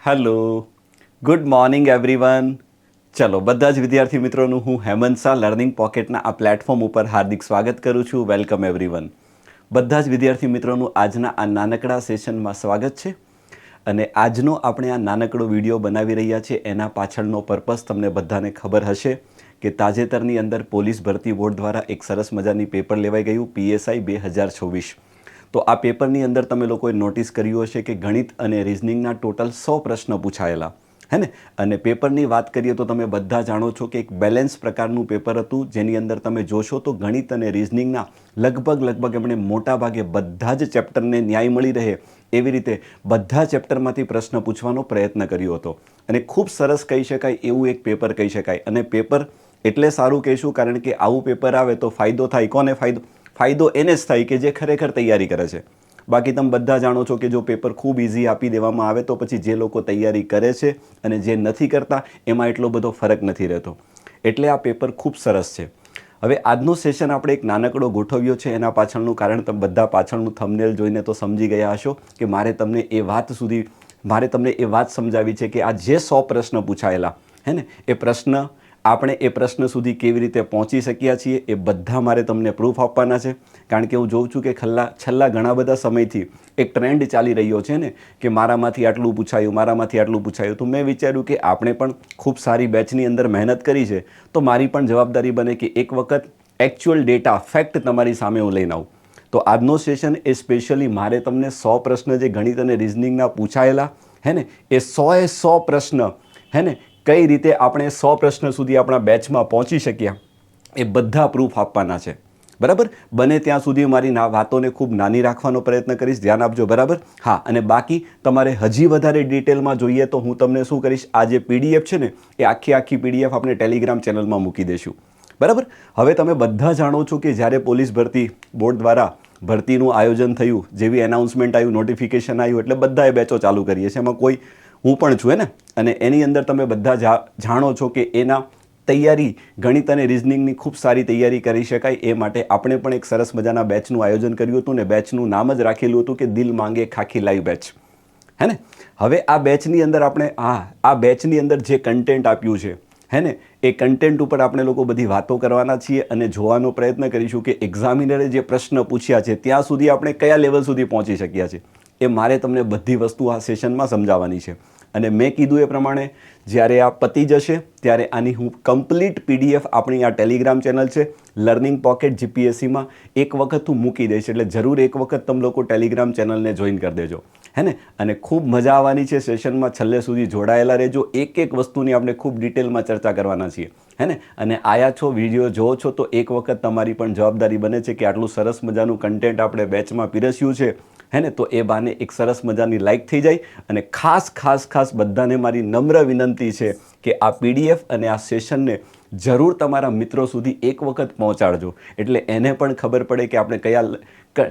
Hello, good morning everyone. ચલો, બધા જ વિદ્યાર્થી મિત્રોનું હું હેમંત શાહ લર્નિંગ પોકેટના આ પ્લેટફોર્મ ઉપર હાર્દિક સ્વાગત કરું છું. Welcome everyone. બધા જ વિદ્યાર્થી મિત્રોનું આજના આ નાનકડા સેશનમાં સ્વાગત છે. અને આજનો આપણે આ નાનકડો વિડીયો બનાવી રહ્યા છીએ એના પાછળનો પર્પસ તમને બધાને ખબર હશે કે તાજેતરની અંદર પોલીસ ભરતી બોર્ડ દ્વારા એક સરસ મજાની પેપર લેવાઈ ગયું PSI 2024. તો આ પેપરની અંદર તમે લોકોએ નોટિસ કર્યું હશે કે ગણિત અને રિઝનિંગના ટોટલ 100 પ્રશ્ન પૂછાયેલા હે ને. અને પેપરની વાત કરીએ તો તમે બધા જાણો છો કે એક બેલેન્સ પ્રકારનું પેપર હતું, જેની અંદર તમે જોશો તો ગણિત અને રિઝનિંગના લગભગ એમણે મોટા ભાગે બધા જ ચેપ્ટરને ન્યાય મળી રહે એવી રીતે બધા ચેપ્ટરમાંથી પ્રશ્ન પૂછવાનો પ્રયત્ન કર્યો હતો. અને ખૂબ સરસ કહી શકાય એવું એક પેપર કહી શકાય. અને પેપર એટલે સારું કહીશું કારણ કે આવું પેપર આવે તો ફાયદો થાય. કોને ફાયદો? ફાયદો એને જ થાય કે જે ખરેખર તૈયારી કરે છે. બાકી તમે બધા જાણો છો કે જો પેપર ખૂબ ઇઝી આપી દેવામાં આવે તો પછી જે લોકો તૈયારી કરે છે અને જે નથી કરતા એમાં એટલો બધો ફરક નથી રહેતો. એટલે આ પેપર ખૂબ સરસ છે. હવે આજનો સેશન આપણે એક નાનકડો ગોઠવ્યો છે. એના પાછળનું કારણ તમે બધા પાછળનું થંબનેલ જોઈને તો સમજી ગયા હશો કે મારે તમને એ વાત સમજાવી છે કે આ જે 100 પ્રશ્ન પૂછાયેલા હે ને આપણે એ પ્રશ્ન સુધી કેવી રીતે પહોંચી શક્યા છીએ એ બધા મારે તમને પ્રૂફ આપવાના છે. કારણ કે હું જોઉં છું કે છેલ્લા ઘણા બધા સમયથી એક ટ્રેન્ડ ચાલી રહ્યો છે ને કે મારામાંથી આટલું પૂછાયું. તો મેં વિચાર્યું કે આપણે પણ ખૂબ સારી બેચની અંદર મહેનત કરી છે તો મારી પણ જવાબદારી બને કે એક વખત એકચ્યુઅલ ડેટા ફેક્ટ તમારી સામે હું લઈને આવું. તો આજનો સેશન એ સ્પેશિયલી મારે તમને 100 પ્રશ્ન જે ગણિત અને રિઝનિંગના પૂછાયેલા હે ને એ 100 પ્રશ્ન હે ને કઈ રીતે આપણે 100 પ્રશ્ન સુધી આપણા બેચમાં પહોંચી શક્યા એ બધા પ્રૂફ આપવાના છે. બરાબર? બને ત્યાં સુધી મારી વાતોને ખૂબ નાની રાખવાનો પ્રયત્ન કરીશ. ધ્યાન આપજો. બરાબર? હા. અને બાકી તમારે હજી વધારે ડિટેલમાં જોઈએ તો હું તમને શું કરીશ, આ જે PDF છે ને એ આખી PDF આપણે ટેલિગ્રામ ચેનલમાં મૂકી દઈશું. બરાબર? હવે તમે બધા જાણો છો કે જ્યારે પોલીસ ભરતી બોર્ડ દ્વારા ભરતીનું આયોજન થયું, જેવી એનાઉન્સમેન્ટ આવ્યું, નોટિફિકેશન આવ્યું એટલે બધાએ બેચો ચાલુ કરીએ છીએ. એમાં હું પણ છું ને. અને એની અંદર તમે બધા જાણો છો કે એના તૈયારી ગણિત અને રિઝનિંગની ખૂબ સારી તૈયારી કરી શકાય એ માટે આપણે પણ એક સરસ મજાના બેચનું આયોજન કર્યું હતું ને બેચનું નામ જ રાખેલું હતું કે દિલ માંગે ખાખી લાઈવ બેચ હે ને. હવે આ બેચની અંદર આપણે આ બેચની અંદર જે કન્ટેન્ટ આપ્યું છે હે ને એ કન્ટેન્ટ ઉપર આપણે લોકો બધી વાતો કરવાના છીએ અને જોવાનો પ્રયત્ન કરીશું કે એક્ઝામિનરે જે પ્રશ્ન પૂછ્યા છે ત્યાં સુધી આપણે કયા લેવલ સુધી પહોંચી શક્યા છે. એ મારે તમને બધી વસ્તુ આ સેશનમાં સમજાવવાની છે. અને મેં કીધું એ પ્રમાણે જ્યારે આ પતી જશે ત્યારે આની હું કમ્પ્લીટ PDF આપણી આ ટેલિગ્રામ ચેનલ છે લર્નિંગ પોકેટ GPSCમાં એક વખત હું મૂકી દઈશ. એટલે જરૂર એક વખત તમે લોકો ટેલિગ્રામ ચેનલને જોઈન કરી દેજો હે ને. અને ખૂબ મજા આવવાની છે સેશનમાં. છેલ્લે સુધી જોડાયેલા રહેજો. એક વસ્તુની આપણે ખૂબ ડિટેલમાં ચર્ચા કરવાના છીએ હે ને. અને આયા છો, વિડીયો જોવો છો તો એક વખત તમારી પણ જવાબદારી બને છે કે આટલું સરસ મજાનું કન્ટેન્ટ આપણે બેચમાં પીરસ્યું છે હે ને. તો એ બાને એક સરસ મજાની લાઈક થઈ જાય. અને ખાસ બધાને મારી નમ્ર વિનંતી છે કે આ PDF અને આ સેશનને જરૂર તમારા મિત્રો સુધી એક વખત પહોંચાડજો. એટલે એને પણ ખબર પડે કે આપણે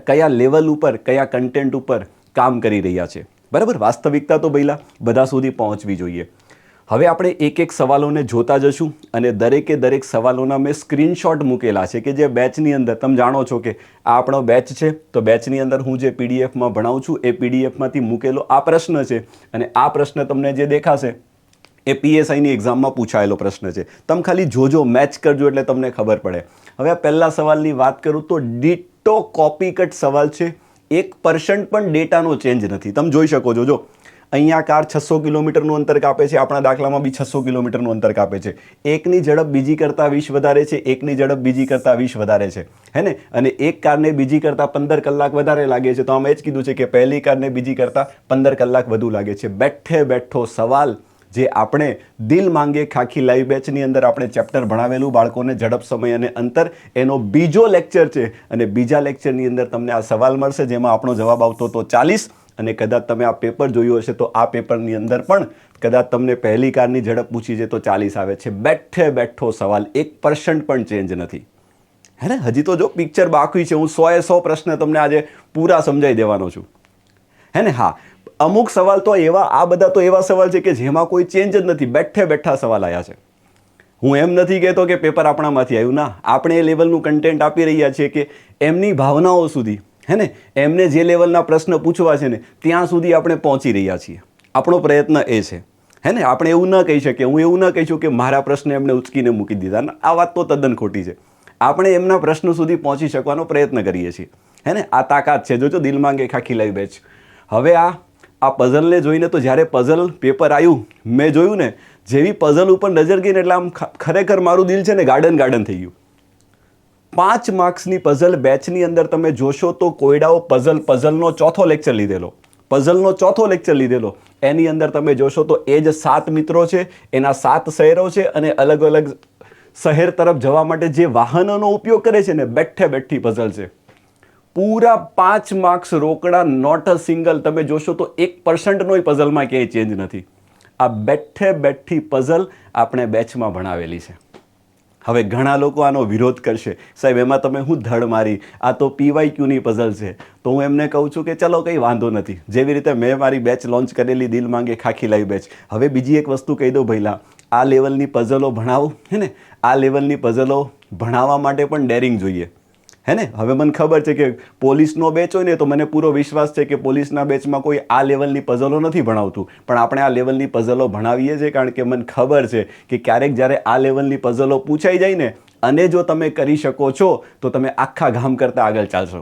કયા લેવલ ઉપર કયા કન્ટેન્ટ ઉપર કામ કરી રહ્યા છે. બરાબર? વાસ્તવિકતા તો બધા સુધી પહોંચવી જોઈએ. હવે આપણે એક સવાલોને જોતા જશું અને દરેક સવાલોના મેં સ્ક્રીનશોટ મૂકેલા છે કે જે બેચની અંદર તમે જાણો છો કે આ આપણો બેચ છે. તો બેચની અંદર હું જે PDFમાં ભણાવું છું એ PDFમાંથી મૂકેલો આ પ્રશ્ન છે. અને આ પ્રશ્ન તમને જે દેખાશે એ PSIની એક્ઝામમાં પૂછાયેલો પ્રશ્ન છે. તમે ખાલી જોજો, મેચ કરજો એટલે તમને ખબર પડે. હવે આ પહેલા સવાલની વાત કરું તો ડિટ્ટો કોપી કટ સવાલ છે. 1% પણ ડેટાનો ચેન્જ નથી. તમે જોઈ શકો છો. જો અહીંયા કાર 600 કિલોમીટરનું અંતર કાપે છે, આપણા દાખલામાં બી 600 કિલોમીટરનું અંતર કાપે છે. એકની ઝડપ બીજી કરતાં 20 વધારે છે, એકની ઝડપ બીજી કરતાં 20 વધારે છે હે ને. અને એક કારને બીજી કરતાં 15 કલાક વધારે લાગે છે. તો આમ એ જ કીધું છે કે પહેલી કારને બીજી કરતાં 15 કલાક વધુ લાગે છે. બેઠો સવાલ જે આપણે દિલ માંગે ખાખી લાઈવ બેચની અંદર આપણે ચેપ્ટર ભણાવેલું બાળકોને ઝડપ, સમય અને અંતર, એનો બીજો લેક્ચર છે. અને બીજા લેક્ચરની અંદર તમને આ સવાલ મળશે જેમાં આપણો જવાબ આવતો હતો 40. અને કદાચ તમે આ પેપર જોયું હશે તો આ પેપરની અંદર પણ કદાચ તમને પહેલી કારની ઝડપ પૂછી છે તો 40 આવે છે. બેઠો સવાલ, 1% પણ ચેન્જ નથી હે ને. હજી તો જો પિક્ચર બાકી છે. હું 100 પ્રશ્ન તમને આજે પૂરા સમજાવી દેવાનો છું હે ને. હા, અમુક સવાલ તો આ બધા તો એવા સવાલ છે કે જેમાં કોઈ ચેન્જ જ નથી. બેઠા સવાલ આવ્યા છે. હું એમ નથી કહેતો કે પેપર આપણામાંથી આવ્યું. ના, આપણે એ લેવલનું કન્ટેન્ટ આપી રહ્યા છીએ કે એમની ભાવનાઓ સુધી હે ને, એમને જે લેવલના પ્રશ્ન પૂછવા છે ને ત્યાં સુધી આપણે પહોંચી રહ્યા છીએ. આપણો પ્રયત્ન એ છે, હે ને. આપણે એવું ન કહી શકીએ, હું એવું ન કહીશું કે મારા પ્રશ્ન એમને ઉચકીને મૂકી દીધા. આ વાત તો તદ્દન ખોટી છે. આપણે એમના પ્રશ્ન સુધી પહોંચી શકવાનો પ્રયત્ન કરીએ છીએ, હે ને. આ તાકાત છે. જોજો દિલ માંગે ખાખી લાવી બેચ. હવે આ પઝલને જોઈને તો જ્યારે પઝલ પેપર આવ્યું, મેં જોયું ને, જેવી પઝલ ઉપર નજર ગઈ ને એટલે આમ ખરેખર મારું દિલ છે ને ગાર્ડન થઈ ગયું. 5 માર્ક્સની પઝલ બેચની અંદર તમે જોશો તો કોયડાઓ પઝલનો ચોથો લેક્ચર લીધેલો. એની અંદર તમે જોશો તો એ જ 7 મિત્રો છે, એના 7 શહેરો છે, અને અલગ અલગ શહેર તરફ જવા માટે જે વાહનોનો ઉપયોગ કરે છે ને, બેઠી પઝલ છે. પૂરા 5 માર્ક્સ રોકડા, નોટ અ સિંગલ. તમે જોશો તો 1% નો પઝલમાં ક્યાંય ચેન્જ નથી. આ બેઠી પઝલ આપણે બેચમાં ભણાવેલી છે. હવે ઘણા લોકો આનો વિરોધ કરશે, સાહેબ એમાં તમે હું ધડ મારી, આ તો PYQની પઝલ છે. તો હું એમને કહું છું કે ચલો કંઈ વાંધો નથી. જેવી રીતે મેં મારી બેચ લોન્ચ કરેલી દિલ માંગે ખાખી લાવી બેચ. હવે બીજી એક વસ્તુ કહી દઉં ભઈલા, આ લેવલની પઝલો ભણાવો, હે ને. આ લેવલની પઝલો ભણાવવા માટે પણ ડેરિંગ જોઈએ, હે ને. હવે મને ખબર છે કે પોલીસનો બેચ હોય ને તો મને પૂરો વિશ્વાસ છે કે પોલીસના બેચમાં કોઈ આ લેવલની પઝલો નથી ભણાવતું, પણ આપણે આ લેવલની પઝલો ભણાવીએ છીએ કારણ કે મને ખબર છે કે ક્યારેક જ્યારે આ લેવલની પઝલો પૂછાઈ જાય ને, અને જો તમે કરી શકો છો તો તમે આખા ગામ કરતાં આગળ ચાલશો.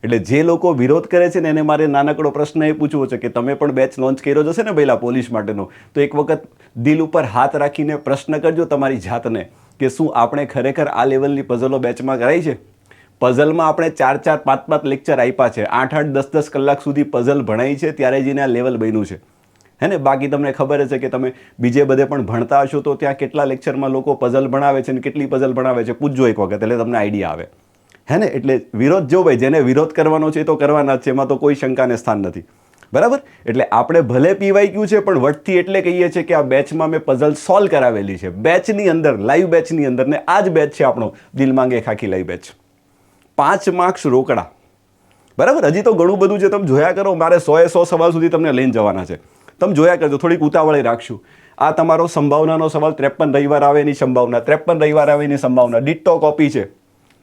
એટલે જે લોકો વિરોધ કરે છે ને એને મારે નાનકડો પ્રશ્ન એ પૂછવો છે કે તમે પણ બેચ લોન્ચ કર્યો જશે ને પહેલાં પોલીસ માટેનો, તો એક વખત દિલ ઉપર હાથ રાખીને પ્રશ્ન કરજો તમારી જાતને કે શું આપણે ખરેખર આ લેવલની પઝલો બેચમાં કરાઈ છે. પઝલમાં આપણે 4-4, 5-5 લેક્ચર આપ્યા છે, 8-8, 10-10 કલાક સુધી પઝલ ભણાઈ છે, ત્યારે જઈને આ લેવલ બન્યું છે, હે ને. બાકી તમને ખબર છે કે તમે બીજે બધે પણ ભણતા હશો તો ત્યાં કેટલા લેક્ચરમાં લોકો પઝલ ભણાવે છે અને કેટલી પઝલ ભણાવે છે, પૂછજો એક વખત, એટલે તમને આઈડિયા આવે, હે ને. એટલે વિરોધ જો ભાઈ, જેને વિરોધ કરવાનો છે એ તો કરવાના જ છે, એમાં તો કોઈ શંકાને સ્થાન નથી, બરાબર. એટલે આપણે ભલે PYQ છે પણ વટથી એટલે કહીએ છીએ કે આ બેચમાં મેં પઝલ સોલ્વ કરાવેલી છે, બેચની અંદર, લાઈવ બેચની અંદર. ને આ જ બેચ છે આપણો દિલ માંગે ખાખી લાવી બેચ. 5 માર્ક્સ રોકડા, બરાબર. હજી તો ઘણું બધું છે, તમે જોયા કરો. મારે 100 સવાલ સુધી તમને લઈને જવાના છે, તમે જોયા કરજો. થોડીક ઉતાવળે રાખશું. આ તમારો સંભાવનાનો સવાલ 53 રવિવાર આવે એની સંભાવના, 53 રવિવાર આવે એની સંભાવના, ડિટ્ટો કોપી છે.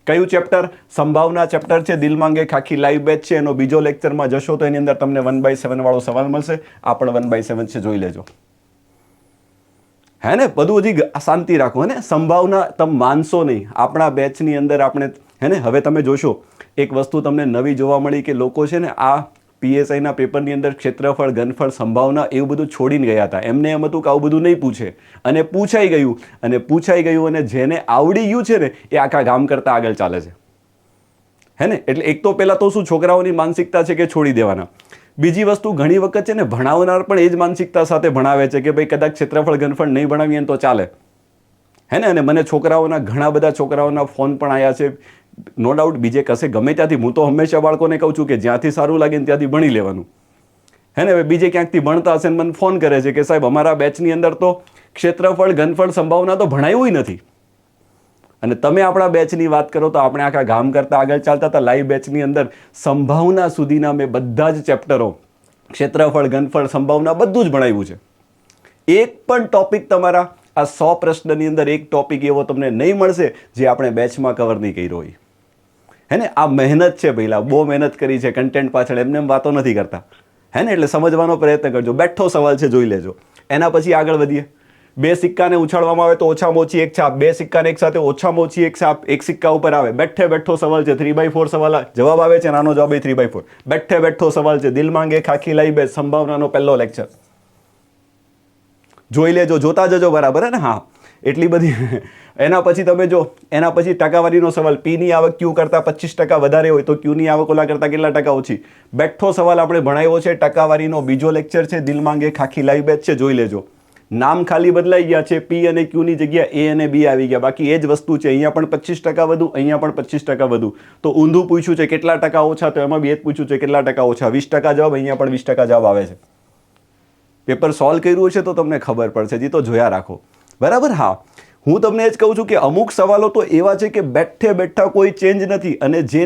કયું ચેપ્ટર? સંભાવના ચેપ્ટર છે, દિલ માંગે ખાખી લાઈવ બેચ છે. એનો બીજો લેક્ચરમાં જશો તો એની અંદર તમને 1/7 વાળો સવાલ મળશે. આ પણ 1/7 છે, જોઈ લેજો, હે ને. બધું હજી શાંતિ રાખો, હે ને. સંભાવના તમે માનશો નહીં, આપણા બેચની અંદર આપણે, હે ને. હવે તમે જોશો એક વસ્તુ તમને નવી જોવા મળી કે લોકો છે ને આ PSIના પેપરની અંદર ક્ષેત્રફળ, ઘનફળ, સંભાવના એવું બધું છોડીને ગયા હતા. એમને એમ હતું કે આવું બધું નહીં પૂછે, અને પૂછાઈ ગયું, અને જેને આવડી ગયું છે ને એ આખા ગામ કરતાં આગળ ચાલે છે, હે ને. એટલે એક તો પહેલાં તો શું છોકરાઓની માનસિકતા છે કે છોડી દેવાના. બીજી વસ્તુ, ઘણી વખત છે ને ભણાવનાર પણ એ જ માનસિકતા સાથે ભણાવે છે કે ભાઈ કદાચ ક્ષેત્રફળ, ઘનફળ નહીં ભણાવીએ તો ચાલે, હે ને. અને મને ઘણા બધા છોકરાઓના ફોન પણ આવ્યા છે, નો ડાઉટ. બીજે કશે ગમે ત્યાંથી, હું તો હંમેશા બાળકોને કહું છું કે જ્યાંથી સારું લાગે ને ત્યાંથી ભણી લેવાનું, હે ને. હવે બીજે ક્યાંકથી ભણતા હશે ને મને ફોન કરે છે કે સાહેબ અમારા બેચની અંદર તો ક્ષેત્રફળ, ઘનફળ, સંભાવના તો ભણાયું નથી. અને તમે આપણા બેચની વાત કરો તો આપણે આખા ગામ કરતાં આગળ ચાલતા હતા. લાઈવ બેચની અંદર સંભાવના સુધીના મેં બધા જ ચેપ્ટરો, ક્ષેત્રફળ, ઘનફળ, સંભાવના બધું જ ભણાવ્યું છે. એક પણ ટોપિક તમારા આ 100 પ્રશ્નની અંદર એક ટોપિક એવો તમને નહીં મળશે જે આપણે બેચમાં કવર નહીં કર્યો હોય, હે ને. આ મહેનત છે ભઈલા, બહુ મહેનત કરી છે કન્ટેન્ટ પાછળ, એમને એમ વાતો નથી કરતા, હે ને. એટલે સમજવાનો પ્રયત્ન કરજો. બેઠો સવાલ છે, જોઈ લેજો. એના પછી આગળ વધીએ. 2 સિક્કાને ઉછાળવામાં આવે તો ઓછામાં ઓછી એક છાપ, 2 સિક્કાને એક સાથે ઓછામાં ઓછી એક છાપ એક સિક્કા ઉપર આવે. બેઠો સવાલ છે, 3/4 સવાલ જવાબ આવે છે, નાનો જવાબ 3/4. બેઠો સવાલ છે, દિલ માંગે ખાખી લાવી બેચ, સંભાવનાનો પહેલો લેક્ચર જોઈ લેજો, જોતા જજો, બરાબર, હે ને. હા, એટલી બધી. એના પછી તમે જો, એના પછી ટકાવારીનો સવાલ, Pની આવક Q કરતાં 25% વધારે હોય તો Qની આવક ઓલા કરતાં કેટલા ટકા ઓછી. બેઠો સવાલ આપણે ભણાવ્યો છે, ટકાવારીનો બીજો લેક્ચર છે, દિલ માંગે ખાખી લાવી બેચ છે, જોઈ લેજો. નામ ખાલી બદલાઈ ગયા છે, P અને Qની જગ્યાએ A અને B આવી ગયા, બાકી એ જ વસ્તુ છે. અહીંયા પણ 25% વધુ, અહીંયા પણ 25% વધુ. તો ઊંધું પૂછ્યું છે કેટલા ટકા ઓછા, તો એમાં બી એ જ પૂછ્યું છે કેટલા ટકા ઓછા. 20% જવાબ, અહીંયા પણ 20% જવાબ આવે છે. પેપર સોલ્વ કર્યું હશે તો તમને ખબર પડશે, હજી તો જોયા રાખો, બરાબર. હા, હું તમને એ જ કહું છું કે અમુક સવાલો તો એવા છે કે બેઠા કોઈ ચેન્જ નથી, અને જે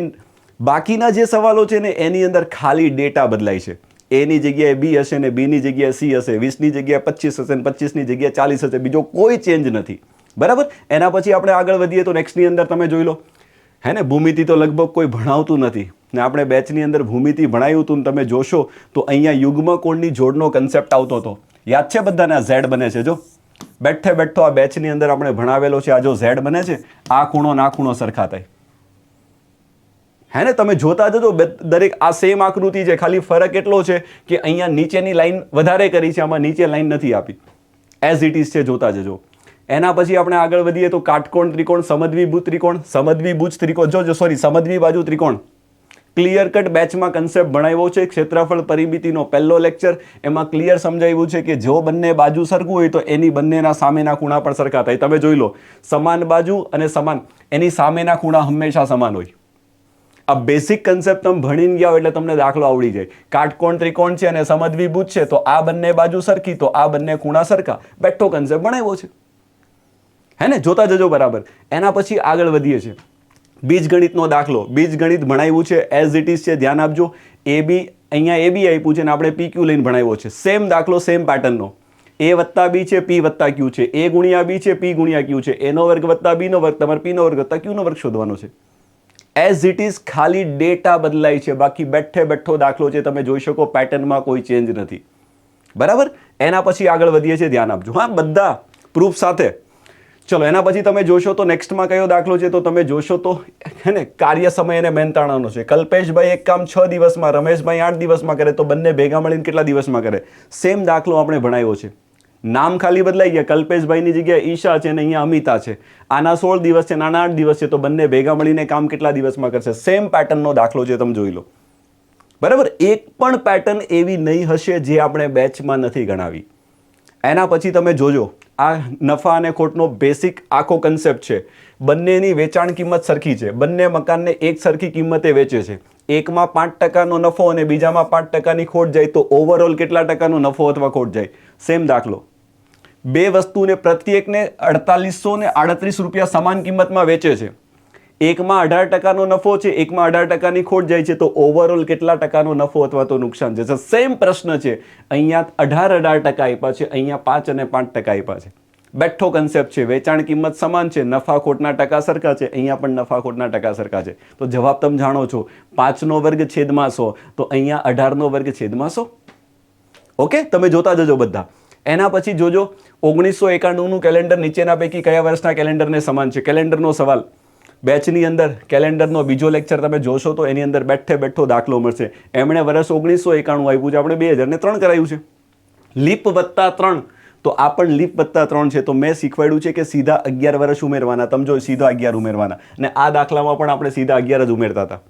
બાકીના જે સવાલો છે ને એની અંદર ખાલી ડેટા બદલાય છે. એની જગ્યાએ B હશે ને બીની જગ્યાએ C હશે, 20ની જગ્યાએ 25 હશે ને 25ની જગ્યાએ 40 હશે, બીજો કોઈ ચેન્જ નથી, બરાબર. એના પછી આપણે આગળ વધીએ તો નેક્સ્ટની અંદર તમે જોઈ લો હે ને, ભૂમિતિ તો લગભગ કોઈ ભણાવતું નથી ને આપણે બેચની અંદર ભૂમિતિ ભણાવ્યું હતું ને તમે જોશો તો અહીંયા યુગ્મ કોણની જોડનો કન્સેપ્ટ આવતો હતો. યાદ છે બધાને? આ ઝેડ બને છે. જો બેઠે બેઠો આ બેચની અંદર આપણે ભણાવેલો છે. આ જો ઝેડ બને છે, આ ખૂણો ના ખૂણો સરખા થાય. હે ને, તમે જોતા જજો દરેક આ સેમ આકૃતિ છે, ખાલી ફરક એટલો છે કે અહીંયા નીચેની લાઈન વધારે કરી છે, આમાં નીચે લાઈન નથી આપી. એઝ ઇટ ઇઝ છે, જોતા જજો. એના પછી આપણે આગળ વધીએ તો કાટકોણ ત્રિકોણ, સમદ્વિભુજ ત્રિકોણ, સમદ્વિભુજ ત્રિકોણ, જો સોરી સમદ્વિ બાજુ ત્રિકોણ. ક્લિયર કટ બેચમાં કન્સેપ્ટ ભણાવ્યો છે. ક્ષેત્રફળ પરિમિતિનો પહેલો લેક્ચર, એમાં ક્લિયર સમજાવ્યું છે કે જો બંને બાજુ સરખું હોય તો એની બંનેના સામેના ખૂણા પણ સરખા થાય. તમે જોઈ લો, સમાન બાજુ અને સમાન, એની સામેના ખૂણા હંમેશા સમાન હોય. આ બેસિક કન્સેપ્ટ તમે ભણીને ગયા એટલે તમને દાખલો આવડી જાય. કાટકોણ ત્રિકોણ છે અને સમદ્વિભુજ છે તો આ બંને બાજુ સરખી તો આ બંને ખૂણા સરખા. બેઠો કન્સેપ્ટ ભણાવ્યો છે. હે ને, જોતા જજો બરાબર. એના પછી આગળ વધીએ છીએ. બીજગણિતનો દાખલો, બીજગણિત ભણાવ્યું છે, એઝ ઇટ ઇઝ છે, ધ્યાન આપજો. AB અહીંયા AB આપ્યું છે ને આપણે PQ લઈને ભણાવ્યો છે. સેમ દાખલો, સેમ પેટર્નનો. A વત્તા B છે, P વત્તા Q છે, A ગુણ્યા B છે, P ગુણ્યા Q છે, A નો વર્ગ વત્તા B નો વર્ગ, તમારે P નો વર્ગ વત્તા Q નો વર્ગ શોધવાનો છે. એઝ ઇટ ઇઝ, ખાલી ડેટા બદલાય છે, બાકી બેઠે બેઠો દાખલો છે. તમે જોઈ શકો પેટર્નમાં કોઈ ચેન્જ નથી. બરાબર. એના પછી આગળ વધીએ છીએ, ધ્યાન આપજો હા, બધા પ્રૂફ સાથે. ચલો, એના પછી તમે જોશો તો નેક્સ્ટમાં કયો દાખલો છે તો તમે જોશો તો હે ને, કાર્ય સમય અને મહેનતાણાનો છે. કલ્પેશભાઈ એક કામ 6 દિવસમાં, રમેશભાઈ 8 દિવસમાં કરે તો બંને ભેગા મળીને કેટલા દિવસમાં કરે? સેમ દાખલો આપણે ભણાવ્યો છે. નામ ખાલી બદલાઈ ગયા. કલ્પેશભાઈની જગ્યાએ ઈશા છે ને અહીંયા અમિતા છે. આના 16 દિવસ છે, આના 8 દિવસ છે, તો બંને ભેગા મળીને કામ કેટલા દિવસમાં કરશે? સેમ પેટર્નનો દાખલો છે, તમે જોઈ લો. બરાબર. એક પણ પેટર્ન એવી નહીં હશે જે આપણે બેચમાં નથી ગણાવી. એના પછી તમે જોજો, આ નફા અને ખોટનો બેસિક આખો કન્સેપ્ટ છે. બંનેની વેચાણ કિંમત સરખી છે, બંને મકાનને એક સરખી કિંમતે વેચે છે. એકમાં 5%નો નફો અને બીજામાં 5%ની ખોટ જાય તો ઓવરઓલ કેટલા ટકાનો નફો અથવા ખોટ જાય? સેમ દાખલો. બે વસ્તુને પ્રત્યેકને 4838 રૂપિયા સમાન કિંમતમાં વેચે છે. એકમાં 18%નો નફો છે, એકમાં 18%ની ખોટ જાય છે તો ઓવરઓલ કેટલા ટકાનો નફો અથવા તો નુકસાન છે? સેમ પ્રશ્ન છે. અહીંયા 18% આપ્યા છે, અહીંયા 5 અને 5% આપ્યા છે. બેઠો કન્સેપ્ટ છે. વેચાણ કિંમત સમાન છે, નફા ખોટના ટકા સરખા છે, અહીંયા પણ નફા ખોટના ટકા સરખા છે. તો જવાબ તમે જાણો છો, 5નો વર્ગ છેદમાં 100, તો અહીંયા 18નો વર્ગ છેદમાં 100. ઓકે, તમે જોતા જજો બધા. એના પછી જોજો, 1991નું કેલેન્ડર નીચેના પૈકી કયા વર્ષના કેલેન્ડરને સમાન છે? કેલેન્ડરનો સવાલ બેચની અંદર, કેલેન્ડરનો બીજો લેક્ચર તમે જોશો તો એની અંદર બેઠે બેઠો દાખલો મળશે. એમણે વર્ષ 1991 આપ્યું છે, આપણે 2003 કરાયું છે. લીપ વત્તા 3, તો આ પણ લીપ વત્તા 3 છે. તો મેં શીખવાડ્યું છે કે સીધા 11 વર્ષ ઉમેરવાના. તમે જો, સીધા 11 ઉમેરવાના. અને આ દાખલામાં પણ આપણે સીધા 11 જ ઉમેરતા હતા,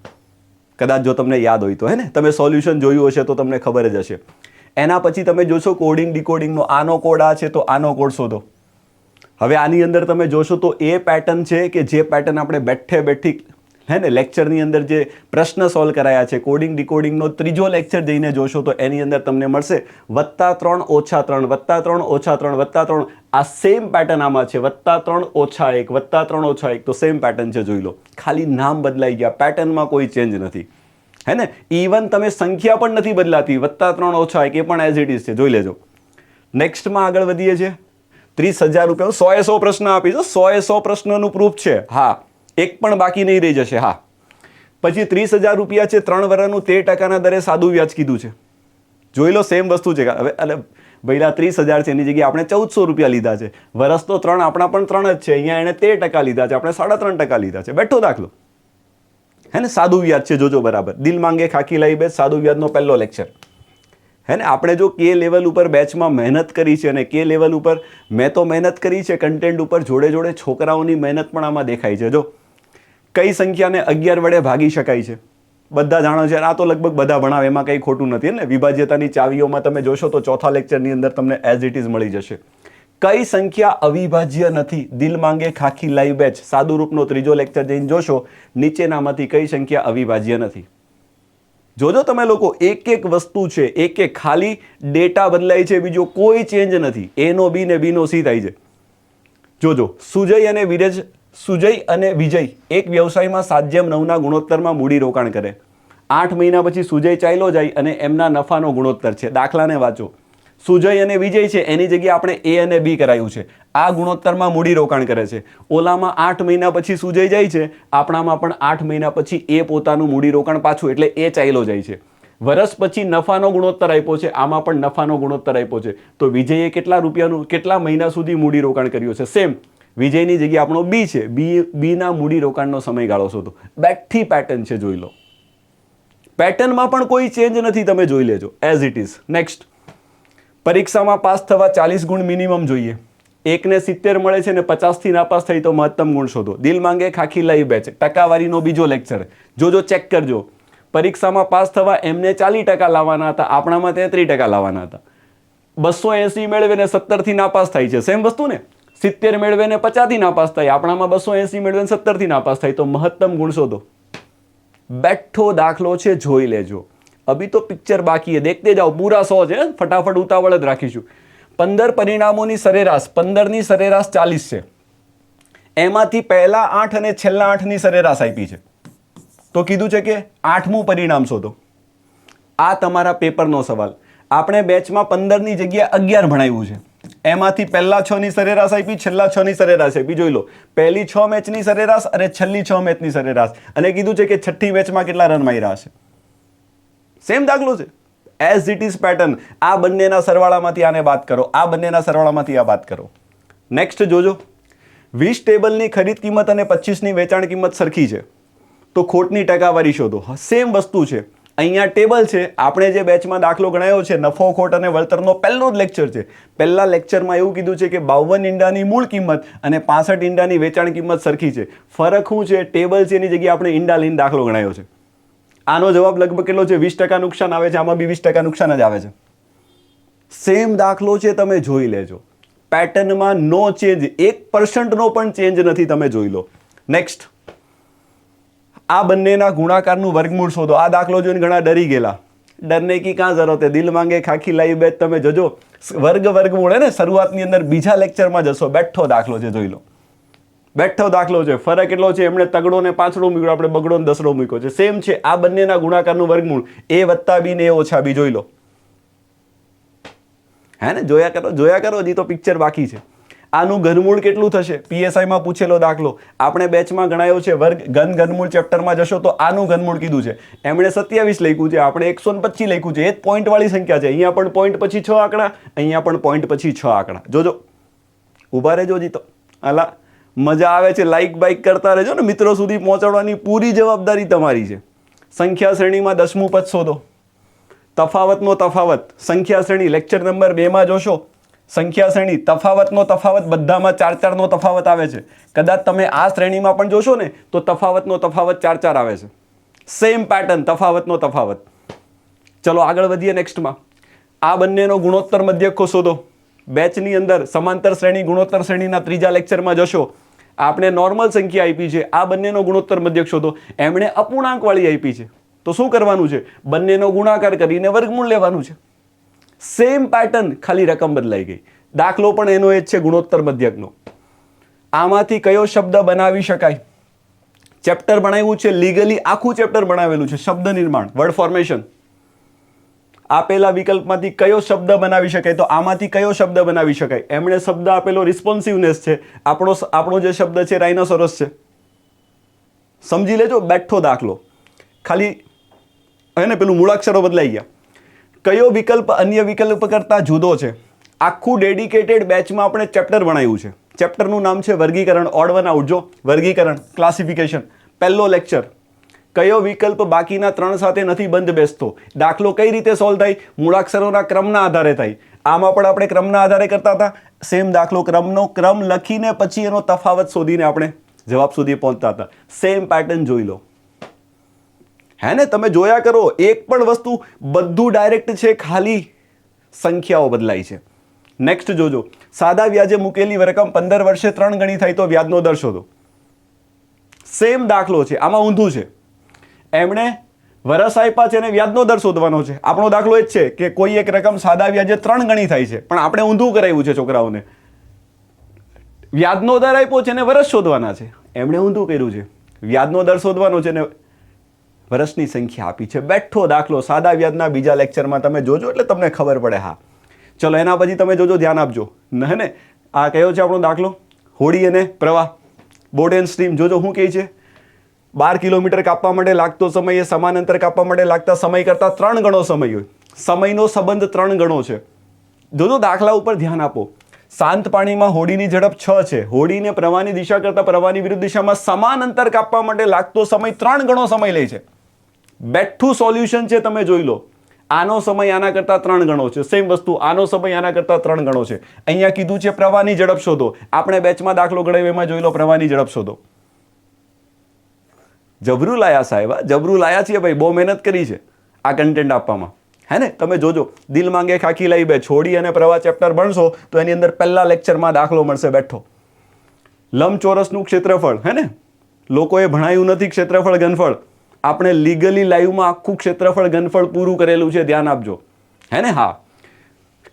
કદાચ જો તમને યાદ હોય તો. હે ને, તમે સોલ્યુશન જોયું હશે તો તમને ખબર જ હશે. એના પછી તમે જોશો કોડિંગ ડિકોડિંગનો, આનો કોડ આ છે તો આનો કોડ શોધો. હવે આની અંદર તમે જોશો તો એ પેટર્ન છે કે જે પેટર્ન આપણે બેઠે બેઠી હે ને લેક્ચરની અંદર જે પ્રશ્ન સોલ્વ કરાયા છે. કોડિંગ ડિકોડિંગનો ત્રીજો લેક્ચર જઈને જોશો તો એની અંદર તમને મળશે +3 - 3 +3 - 3 +3. આ સેમ પેટર્ન આમાં છે, +3 - 1 +3 - 1. તો સેમ પેટર્ન છે, જોઈ લો. ખાલી નામ બદલાઈ ગયા, પેટર્નમાં કોઈ ચેન્જ નથી. હે ને, ઇવન તમે સંખ્યા પણ નથી બદલાતી. +3 - 1 એ પણ એઝ ઇટ ઇઝ છે, જોઈ લેજો. નેક્સ્ટમાં આગળ વધીએ છીએ. 30,000 રૂપિયા 100 પ્રશ્ન આપીશું. 100 પ્રશ્નનું પ્રૂફ છે. હા, એક પણ બાકી નહીં રહી જશે. હા, પછી 30,000 રૂપિયા છે, 3 વર્ષનું 13% દરે સાદું વ્યાજ કીધું છે. જોઈ લો, સેમ વસ્તુ છે. હવે એટલે ભાઈલા 30,000 છે, એની જગ્યાએ આપણે 1400 રૂપિયા લીધા છે. વર્ષ તો 3, આપણા પણ 3 જ છે. અહીંયા એને 13% લીધા છે, આપણે 3.5% લીધા છે. બેઠો દાખલો. હે ને, સાદું વ્યાજ છે, જોજો બરાબર. દિલ માંગે ખાકી લાઈ બેચ, સાદું વ્યાજનો પહેલો લેક્ચર. હે ને, આપણે જો કે લેવલ ઉપર બેચમાં મહેનત કરી છે, અને કે લેવલ ઉપર મેં તો મહેનત કરી છે કન્ટેન્ટ ઉપર, જોડે જોડે છોકરાઓની મહેનત પણ આમાં દેખાય છે. જો કઈ સંખ્યાને 11 વડે ભાગી શકાય છે, બધા જાણો છે. આ તો લગભગ બધા ભણાવે, એમાં કંઈ ખોટું નથી. ને વિભાજ્યતાની ચાવીઓમાં તમે જોશો તો ચોથા લેક્ચરની અંદર તમને એઝ ઇટ ઇઝ મળી જશે. કઈ સંખ્યા અવિભાજ્ય નથી? દિલ માંગે ખાખી લાઈ બેચ, સાદું રૂપનો ત્રીજો લેક્ચર જઈને જોશો. નીચેનામાંથી કઈ સંખ્યા અવિભાજ્ય નથી? જોજો તમે લોકો, એક એક વસ્તુ છે, એક ખાલી ડેટા બદલાય છે, બીજો કોઈ ચેન્જ નથી. A નો B ને B નો C થાય છે. જોજો, સુજય અને વિજય એક વ્યવસાયમાં 7:9 ગુણોત્તરમાં મૂડી રોકાણ કરે. 8 મહિના પછી સુજય ચાલ્યો જાય અને એમના નફાનો ગુણોત્તર છે. દાખલાને વાંચો. સુજય અને વિજય છે એની જગ્યાએ આપણે એ અને બી કરાયું છે. આ ગુણોત્તરમાં મૂડી રોકાણ કરે છે. ઓલામાં 8 મહિના પછી સુજય જાય છે, આપણામાં પણ 8 મહિના પછી એ પોતાનું મૂડી રોકાણ પાછું, એટલે એ ચાલ્યો જાય છે. વર્ષ પછી નફાનો ગુણોત્તર આપ્યો છે, આમાં પણ નફાનો ગુણોત્તર આપ્યો છે. તો વિજયે કેટલા રૂપિયાનું કેટલા મહિના સુધી મૂડી રોકાણ કર્યું છે? સેમ વિજયની જગ્યાએ આપણો બી છે, બીના મૂડી રોકાણનો સમયગાળો શોધો. બેઠી પેટર્ન છે, જોઈ લો. પેટર્નમાં પણ કોઈ ચેન્જ નથી, તમે જોઈ લેજો એઝ ઇટ ઇઝ. નેક્સ્ટ, પરીક્ષામાં પાસ થવા 40 ગુણ મિનિમમ જોઈએ. એકને 70 મળે છે ને 50થી નાપાસ થઈ તો મહત્તમ ગુણ શોધો. દિલ માંગે ખાખી લાઈવ બેચ, ટકાવારીનો બીજો લેક્ચર. જોજો, ચેક કરજો. પરીક્ષામાં પાસ થવા એમને 40% લાવવાના હતા, આપણામાં 33% લાવવાના હતા. 280 મેળવે ને 17થી નાપાસ થાય છે, સેમ વસ્તુ ને. 70 મેળવે ને 50થી નાપાસ થાય, આપણામાં 280 મેળવે ને 17થી નાપાસ થાય, તો મહત્તમ ગુણ શોધો. બેઠો દાખલો છે, જોઈ લેજો. અભી તો પિક્ચર બાકી है, देखते जाओ. पूरा 100 છે, ફટાફટ ઉતાવળ જ રાખીશું. 15 પરિણામોની સરેરાશ, 15ની સરેરાશ 40 છે. એમાંથી પહેલા 8 અને છેલ્લા 8ની સરેરાશ આપી છે. તો કીધું છે કે 8મું પરિણામ શોધો. આ તમારા પેપરનો સવાલ. આપણે બેચમાં 15ની જગ્યાએ 11 ભણાવ્યું છે. એમાંથી પહેલા 6ની સરેરાશ આપી, છેલ્લા 6ની સરેરાશ આપી. જોઈ લો, પહેલી 6 મેચની સરેરાશ અને છેલ્લી 6 મેચની સરેરાશ, અને કીધું છે કે છઠ્ઠી મેચમાં કેટલા રન માર્યા હશે. સેમ દાખલો છે, એઝ ઇટ ઇઝ પેટર્ન. આ બંનેના સરવાળામાંથી આને બાદ કરો, આ બંનેના સરવાળામાંથી આ બાદ કરો. નેક્સ્ટ જોજો, 20 ટેબલની ખરીદ કિંમત અને 25ની વેચાણ કિંમત સરખી છે, તો ખોટની ટકાવારી શોધો. સેમ વસ્તુ છે, અહીંયા ટેબલ છે. આપણે જે બેચમાં દાખલો ગણાયો છે નફો ખોટ અને વળતરનો પહેલો જ લેક્ચર છે. પહેલા લેક્ચરમાં એવું કીધું છે કે 52 ઈંડાની મૂળ કિંમત અને 65 ઈંડાની વેચાણ કિંમત સરખી છે. ફરક શું છે? ટેબલ છે એની જગ્યાએ આપણે ઈંડા લઈને દાખલો ગણાયો છે. આનો જવાબ લગભગ કેટલો છે? 20% નુકસાન આવે છે, આમાં બી 20% નુકસાન જ આવે છે. સેમ દાખલો છે, તમે જોઈ લેજો. પેટર્નમાં નો ચેન્જ, 1%નો પણ ચેન્જ નથી, તમે જોઈ લો. નેક્સ્ટ, આ બંનેના ગુણાકારનું વર્ગમૂળ શોધો. આ દાખલો જોઈને ઘણા ડરી ગયેલા. ડરને કી કાં જરૂરત है, દિલ માંગે ખાખી લાઈ બેચ. તમે જોજો, વર્ગમૂળ હે ને, શરૂઆતની અંદર બીજા લેક્ચરમાં જશો. બેઠો દાખલો છે, જોઈ લો. બેઠો દાખલો છે. ફરક એટલો છે, એમણે તગડો ને 5ડો મૂક્યો, આપણે બગડો ને 10ડો મૂક્યો છે. સેમ છે. આ બંનેના ગુણાકારનું વર્ગમૂળ a + b ને a - b. જોઈ લો. હે ને, જોયા કરો, હજી તો પિક્ચર બાકી છે. આનું ઘનમૂળ કેટલું થશે? પીએસઆઈમાં પૂછેલો દાખલો. આપણે બેચમાં ગણાયો છે. ઘનમૂળ ચેપ્ટરમાં જશો તો આનું ઘનમૂળ કીધું છે. એમણે 27 લખ્યું છે, આપણે 125 લખ્યું છે. એ જ પોઈન્ટ વાળી સંખ્યા છે. અહીંયા પણ પોઈન્ટ પછી 6 આંકડા, અહીંયા પણ પોઈન્ટ પછી 6 આંકડા. જોજો, ઉભા રહેજો. હજી તો અલા મજા આવે છે. લાઈક બાઈક કરતા રહેજો ને. મિત્રો સુધી પહોંચાડવાની પૂરી જવાબદારી તમારી છે. સંખ્યા શ્રેણીમાં 10મું પદ શોધો. તફાવતનો તફાવત, સંખ્યા શ્રેણી લેક્ચર નંબર 2માં જોશો. સંખ્યા શ્રેણી, તફાવતનો તફાવત, બધામાં 4 નો તફાવત આવે છે. કદાચ તમે આ શ્રેણીમાં પણ જોશો ને તો તફાવતનો તફાવત 4 આવે છે. સેમ પેટર્ન, તફાવતનો તફાવત. ચલો આગળ વધીએ. નેક્સ્ટમાં આ બંનેનો ગુણોત્તર મધ્યકો શોધો. બેચની અંદર સમાંતર શ્રેણી ગુણોત્તર શ્રેણીના ત્રીજા લેક્ચરમાં જશો. આપણે નોર્મલ સંખ્યા આપી છે, આ બંનેનો ગુણોત્તર મધ્યક શોધો. એમણે અપૂર્ણાંક વાળી આપી છે, તો શું કરવાનું છે? બંનેનો ગુણાકાર કરીને વર્ગમૂળ લેવાનું છે. સેમ પેટર્ન, ખાલી રકમ બદલાઈ ગઈ. દાખલો પણ એનો એ જ છે, ગુણોત્તર મધ્યકનો. આમાંથી કયો શબ્દ બનાવી શકાય? ચેપ્ટર બનાવ્યું છે, લીગલી આખું ચેપ્ટર બનાવેલું છે. શબ્દ નિર્માણ, વર્ડ ફોર્મેશન. આપેલા વિકલ્પમાંથી કયો શબ્દ બનાવી શકાય? તો આમાંથી કયો શબ્દ બનાવી શકાય? એમણે શબ્દ આપેલો રિસ્પોન્સિવનેસ છે. આપણો જે શબ્દ છે રાઇનોસોરસ છે. સમજી લેજો, બેઠો દાખલો. ખાલી હે ને, પેલું મૂળાક્ષરો બદલાઈ ગયા. કયો વિકલ્પ અન્ય વિકલ્પ કરતા જુદો છે? આખું ડેડિકેટેડ બેચમાં આપણે ચેપ્ટર બનાવ્યું છે. ચેપ્ટરનું નામ છે વર્ગીકરણ. Odd one out. જો, વર્ગીકરણ, ક્લાસિફિકેશન, પહેલો લેક્ચર. કયો વિકલ્પ બાકીના 3 સાથે નથી બંધ બેસતો? દાખલો કઈ રીતે સોલ્વ થાય? મૂળાક્ષરોના ક્રમના આધારે થાય. આમાં પણ આપણે ક્રમના આધારે કરતા હતા. સેમ દાખલો, ક્રમનો ક્રમ લખીને પછી એનો તફાવત શોધીને આપણે જવાબ સુધી પહોંચતા હતા. સેમ પેટર્ન જોઈ લો. હે ને, તમે જોયા કરો. એક પણ વસ્તુ, બધું ડાયરેક્ટ છે, ખાલી સંખ્યાઓ બદલાય છે. નેક્સ્ટ જોજો, સાદા વ્યાજે મૂકેલી રકમ 15 વર્ષે 3 ગણી થાય તો વ્યાજનો દર શોધો. સેમ દાખલો છે, આમાં ઊંધું છે. એમણે વરસ આપ્યા છે અને વ્યાજનો દર શોધવાનો છે. આપણો દાખલો એ જ છે કે કોઈ એક રકમ સાદા વ્યાજે 3 ગણી થાય છે, પણ આપણે ઊંધું કરાવ્યું છે છોકરાઓને. વ્યાજનો દર આપ્યો છે અને વરસ શોધવાના છે. એમણે ઊંધું કર્યું છે. વ્યાજનો દર શોધવાનો છે ને વર્ષની સંખ્યા આપી છે. બેઠો દાખલો. સાદા વ્યાજના બીજા લેક્ચરમાં તમે જોજો એટલે તમને ખબર પડે. હા, ચલો એના પછી તમે જોજો, ધ્યાન આપજો હે ને. આ કયો છે આપણો દાખલો? હોડી અને પ્રવાહ, બોટ એન્ડ સ્ટ્રીમ. જોજો શું કહે છે, 12 કિલોમીટર કાપવા માટે લાગતો સમય એ સમાન અંતર કાપવા માટે લાગતા સમય કરતાં 3 ગણો સમય હોય. સમયનો સંબંધ 3 ગણો છે. જોજો દાખલા ઉપર ધ્યાન આપો. શાંત પાણીમાં હોડીની ઝડપ 6 છે. હોડીને પ્રવાહની દિશા કરતાં પ્રવાહની વિરુદ્ધ દિશામાં સમાન અંતર કાપવા માટે લાગતો સમય 3 ગણો સમય લે છે. બેઠું સોલ્યુશન છે, તમે જોઈ લો. આનો સમય આના કરતાં 3 ગણો છે. સેમ વસ્તુ, આનો સમય આના કરતાં 3 ગણો છે. અહીંયા કીધું છે પ્રવાહની ઝડપ શોધો. આપણે બેચમાં દાખલો ગણાવ્યો, એમાં જોઈ લો પ્રવાહની ઝડપ શોધો. જબરું લાયા સાહેબ, જબરું લાયા છીએ ભાઈ, બહુ મહેનત કરી છે આ કન્ટેન્ટ આપવામાં, હે ને. તમે જોજો, દિલ માંગે ખાખી લાઈ બે હોડી અને પ્રવાહ ચેપ્ટર ભણશો તો એની અંદર પહેલા લેક્ચરમાં દાખલો મળશે બેઠો. લંબચોરસનું ક્ષેત્રફળ, હે ને, લોકોએ ભણાયું નથી ક્ષેત્રફળ ઘનફળ. આપણે લીગલી લાઈવમાં આખું ક્ષેત્રફળ ઘનફળ પૂરું કરેલું છે, ધ્યાન આપજો, હે ને. હા,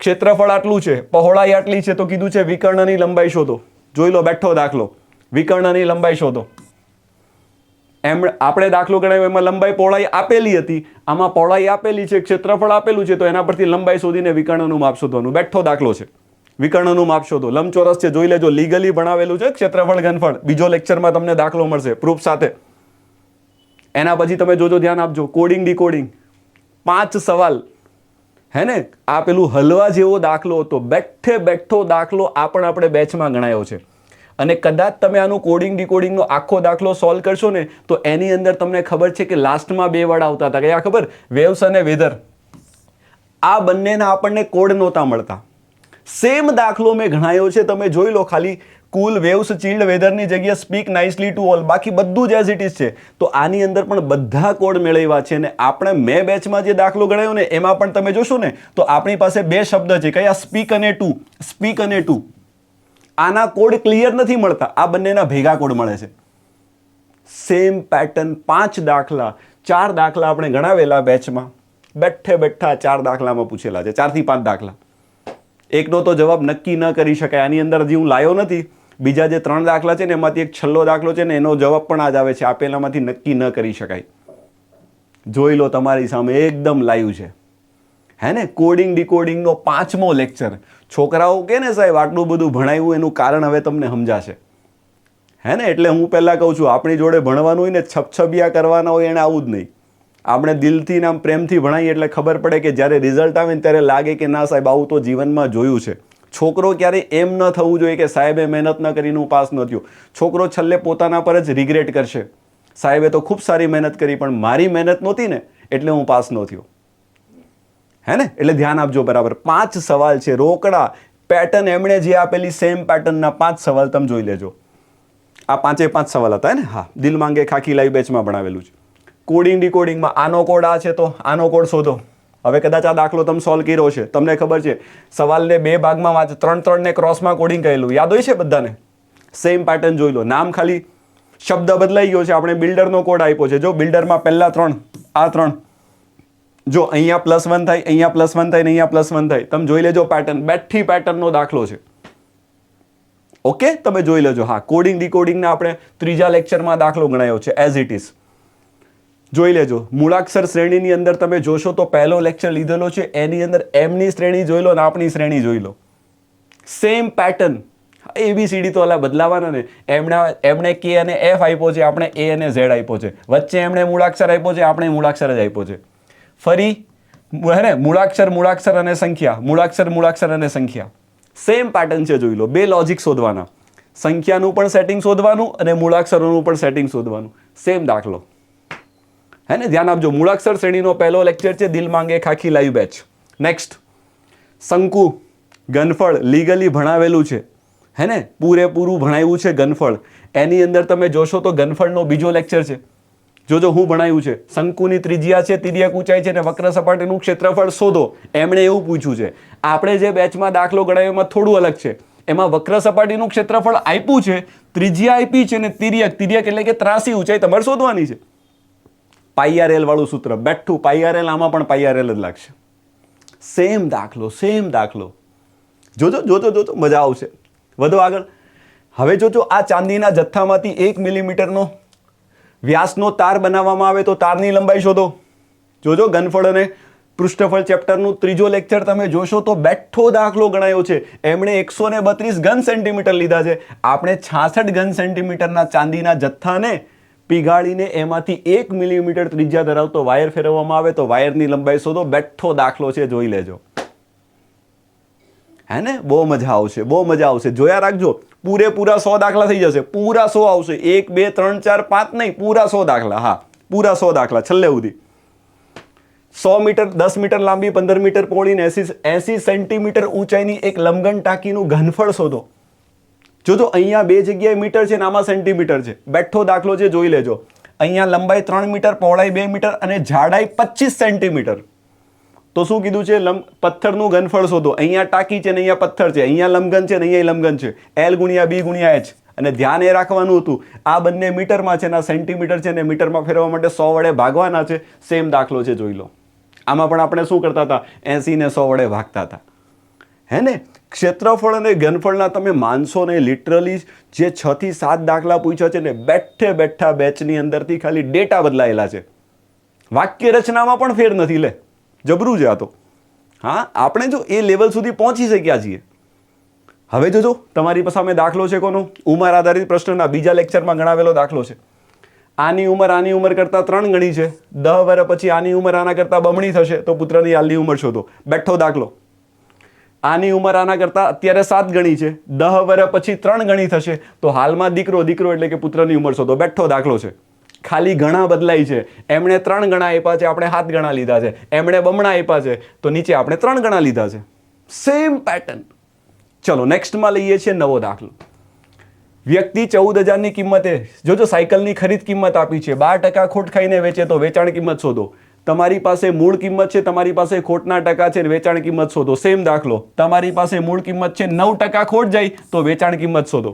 ક્ષેત્રફળ આટલું છે, પહોળાઈ આટલી છે, તો કીધું છે વિકર્ણની લંબાઈ શોધો. જોઈ લો બેઠો દાખલો, વિકર્ણની લંબાઈ શોધો. એમ આપણે દાખલો ગણાવ્યો, એમાં લંબાઈ પહોળાઈ આપેલી હતી, આમાં પહોળાઈ આપેલી છે, ક્ષેત્રફળ આપેલું છે, તો એના પરથી લંબાઈ શોધીને વિકર્ણનું માપ શોધવાનું. બેઠો દાખલો છે, વિકર્ણનું માપ શોધો. લંબચોરસ છે, જોઈ લેજો, લીગલી ભણાવેલું છે ક્ષેત્રફળ ઘનફળ. બીજો લેક્ચરમાં તમને દાખલો મળશે પ્રૂફ સાથે. એના પછી તમે જોજો, ધ્યાન આપજો, કોડિંગ ડીકોડિંગ 5 સવાલ, હે ને. આ પેલું હલવા જેવો દાખલો હતો, બેઠે બેઠો દાખલો આ પણ આપણે બેચમાં ગણાયો છે. અને કદાચ તમે આનું કોડિંગ ડીકોડિંગનો આખો દાખલો સોલ્વ કરશો ને, તો એની અંદર તમને ખબર છે કે લાસ્ટમાં 2 વર્ડ આવતા હતા. કયા ખબર? વેવ્સ અને વેધર. આ બંનેના આપણને કોડ નહોતા મળતા. સેમ દાખલો મેં ગણાયો છે, તમે જોઈ લો. ખાલી કુલ વેવ્સ ચિલ્ડ વેધરની જગ્યાએ સ્પીક નાઇસલી ટુ ઓલ, બાકી બધું જ એઝ ઇટ ઇઝ છે. તો આની અંદર પણ બધા કોડ મેળવ્યા છે. અને આપણે મેં બેચમાં જે દાખલો ગણાયો ને, એમાં પણ તમે જોશો ને, તો આપણી પાસે 2 શબ્દ છે. કયા? સ્પીક અને ટુ. સ્પીક અને ટુ. આના કોડ ક્લિયર નથી મળતા, આ બંનેના ભેગા કોડ મળે છે. સેમ પેટર્ન, 5 દાખલા, 4 દાખલા આપણે ગણાવેલા બેચમાં. બેઠે બેઠા 4 દાખલામાં પૂછેલા છે, 4 થી 5 દાખલા. એકનો તો જવાબ નક્કી ન કરી શકાય. આની અંદર હજી હું લાયો નથી. બીજા જે 3 દાખલા છે ને, એમાંથી એક છેલ્લો દાખલો છે ને, એનો જવાબ પણ આ જ આવે છે. આપેલામાંથી નક્કી ન કરી શકાય. જોઈ લો, તમારી સામે એકદમ લાઈવ છે, હે ને. કોડિંગ ડીકોડિંગનો 5મો લેક્ચર. છોકરાઓ કે ને સાહેબ આટલું બધું ભણાવ્યું, એનું કારણ હવે તમને સમજાશે, હે ને. એટલે હું પહેલાં કહું છું, આપણી જોડે ભણવાનું હોય ને, છપછપિયા કરવાના હોય, એને આવું જ નહીં. આપણે દિલથી ને આમ પ્રેમથી ભણાવીએ એટલે ખબર પડે કે જ્યારે રિઝલ્ટ આવે ને ત્યારે લાગે કે ના સાહેબ, આવું તો જીવનમાં જોયું છે. છોકરો ક્યારેય એમ ન થવું જોઈએ કે સાહેબે મહેનત ન કરીને હું પાસ ન થયો. છોકરો છેલ્લે પોતાના પર જ રિગ્રેટ કરશે, સાહેબે તો ખૂબ સારી મહેનત કરી, પણ મારી મહેનત નહોતી ને એટલે હું પાસ ન થયો, હે ને. એટલે ધ્યાન આપજો બરાબર. 5 સવાલ છે, રોકડા પેટર્ન. એમણે જે આપેલી સેમ પેટર્નના 5 સવાલ તમે જોઈ લેજો. આ 5 સવાલ હતા, હે ને. હા, દિલ માંગે ખાખી લાઈવ બેચમાં ભણાવેલું છે. કોડિંગ ડીકોડિંગમાં આનો કોડ આ છે, તો આનો કોડ શોધો. હવે કદાચ આ દાખલો તમે સોલ્વ કર્યો છે, તમને ખબર છે સવાલને 2 ભાગમાં વાંચ, 3 ને ક્રોસમાં કોડિંગ કરેલું યાદ હોય છે બધાને. સેમ પેટર્ન જોઈ લો. નામ ખાલી શબ્દ બદલાઈ ગયો છે. આપણે બિલ્ડરનો કોડ આપ્યો છે. જો બિલ્ડરમાં પહેલા 3, આ 3, જો અહીંયા +1 થાય, અહીંયા +1 થાય ને અહીંયા +1 થાય. તમે જોઈ લેજો પેટર્ન. બેઠી પેટર્નનો દાખલો છે. ઓકે, તમે જોઈ લેજો. હા, કોડિંગ ડીકોડિંગના આપણે 3જા લેક્ચરમાં દાખલો ગણાયો છે, એઝ ઇટ ઇઝ. જોઈ લેજો. મૂળાક્ષર શ્રેણીની અંદર તમે જોશો તો પહેલો લેક્ચર લીધેલો છે, એની અંદર એમની શ્રેણી જોઈ લો ને આપણી શ્રેણી જોઈ લો. Same pattern. ABCD તો અલા બદલાવાના ને. એમણે K અને F આપ્યો છે, આપણે A અને Z આપ્યો છે. વચ્ચે એમણે મૂળાક્ષર આપ્યો છે, આપણે મૂળાક્ષર જ આપ્યો છે. ફરી હે ને, મૂળાક્ષર અને સંખ્યા, મૂળાક્ષર અને સંખ્યા. સેમ પેટર્ન છે, જોઈ લો. 2 લોજિક શોધવાના. સંખ્યાનું પણ સેટિંગ શોધવાનું અને મૂળાક્ષરોનું પણ સેટિંગ શોધવાનું. સેમ દાખલો, હે ને. ધ્યાન આપજો. મૂળાક્ષર શ્રેણીનો પહેલો લેક્ચર છે, દિલ માંગે ખાખી લાઈવ બેચ. નેક્સ્ટ, શંકુ ઘનફળ લીગલી ભણાવેલું છે, હે ને. પૂરેપૂરું ભણાવ્યું છે ઘનફળ. એની અંદર તમે જોશો તો ઘનફળનો બીજો લેક્ચર છે. જોજો હું ભણાવ્યું છે. શંકુની ત્રિજ્યા છે, તિર્યક ઊંચાઈ છે, અને વક્ર સપાટીનું ક્ષેત્રફળ શોધો. એમણે એવું પૂછ્યું છે. આપણે જે બેચમાં દાખલો ગણાવ્યો એમાં થોડું અલગ છે. એમાં વક્ર સપાટીનું ક્ષેત્રફળ આપ્યું છે, ત્રિજ્યા આપી છે, અને તિર્યક એટલે કે ત્રાસી ઊંચાઈ તમારે શોધવાની છે. πRL વાળું સૂત્ર બેઠું. πRL આમાં પણ πRL જ લાગશે. સેમ દાખલો. જોજો મજા આવશે. વધુ આગળ. હવે જોજો, આ ચાંદીના જથ્થામાંથી 1 મિલીમીટરનો વ્યાસનો તાર બનાવવામાં આવે તો તારની લંબાઈ શોધો. જોજો, ઘનફળ અને પૃષ્ઠફળ ચેપ્ટરનું ત્રીજો લેક્ચર તમે જોશો તો બેઠો દાખલો ગણાયો છે. એમણે 132 ઘન સેન્ટીમીટર લીધા છે. આપણે 66 ઘન સેન્ટીમીટરના ચાંદીના જથ્થાને પીગાળીને એમાંથી 1 મિલીમીટર ત્રિજ્યા ધરાવતો વાયર ફેરવવામાં આવે તો વાયરની લંબાઈ શોધો. બેઠો દાખલો છે, જોઈ લેજો. હે ને, બહુ મજા આવશે, બહુ મજા આવશે. જોયા રાખજો, પૂરેપૂરા 100 દાખલા થઈ જશે. પૂરા 100 આવશે. 1 2 3 4 5 નહીં, પૂરા 100 દાખલા. હા, પૂરા 100 દાખલા છેલ્લે સુધી. 100 મીટર, 10 મીટર લાંબી, 15 મીટર પહોળી ને 80 સેન્ટીમીટર ઊંચાઈની એક લંબઘન ટાંકીનું ઘનફળ શોધો. જોજો, અહીંયા બે જગ્યાએ મીટર છે ને આમાં સેન્ટીમીટર છે. બેઠો દાખલો છે, જોઈ લેજો. અહીંયા લંબાઈ 3 મીટર, પહોળાઈ 2 મીટર અને જાડાઈ 25 સેન્ટીમીટર. તો શું કીધું છે? પથ્થરનું ઘનફળ શોધો. અહીંયા ટાંકી છે ને અહીંયા પથ્થર છે. અહીંયા લંબઘન છે ને અહીંયા લંબઘન છે. L ગુણ્યા B ગુણ્યા H. અને ધ્યાન એ રાખવાનું હતું, આ બંને મીટરમાં છે ને સેન્ટીમીટર છે ને મીટરમાં ફેરવવા માટે 100 વડે ભાગવાના છે. સેમ દાખલો છે, જોઈ લો. આમાં પણ આપણે શું કરતા હતા? 80 ને 100 વડે ભાગતા હતા. હે ને, ક્ષેત્રફળ અને ઘનફળના તમે માનશો ને, લિટરલી જે 6 થી 7 દાખલા પૂછ્યા છે ને, બેઠે બેઠા બેચની અંદરથી ખાલી ડેટા બદલાયેલા છે. વાક્ય રચનામાં પણ ફેર નથી. લે, જબરું છે આ તો. હા, આપણે જો એ લેવલ સુધી પહોંચી શક્યા છીએ. હવે જોજો, તમારી સામે દાખલો છે કોનો? ઉંમર આધારિત પ્રશ્નના બીજા લેક્ચરમાં ગણાવેલો દાખલો છે. આની ઉંમર કરતાં 3 ગણી છે. 10 વર્ષ પછી આની ઉંમર આના કરતાં બમણી થશે તો પુત્રની હાલની ઉંમર શોધો. બેઠો દાખલો. આની ઉંમર આના કરતાં અત્યારે 7 ગણી છે. 10 વર્ષ પછી 3 ગણી થશે તો હાલમાં દીકરો એટલે કે પુત્રની ઉંમર શોધો. બેઠો દાખલો છે. ખાલી ગણા બદલાય છે. એમણે 3 ગણા આપ્યા છે, આપણે 7 ગણા લીધા છે. એમણે બમણા આપ્યા છે તો નીચે આપણે 3 ગણા લીધા છે. Same pattern. ચલો નેક્સ્ટમાં લઈએ છીએ નવો દાખલો. વ્યક્તિ 14,000ની કિંમતે, જોજો સાયકલની ખરીદ કિંમત આપી છે. 12% ખોટ ખાઈને વેચે તો વેચાણ કિંમત શોધો. તમારી પાસે મૂળ કિંમત છે, તમારી પાસે ખોટના ટકા છે, વેચાણ કિંમત શોધો. સેમ દાખલો. તમારી પાસે મૂળ કિંમત છે, 9% ખોટ જાય તો વેચાણ કિંમત શોધો.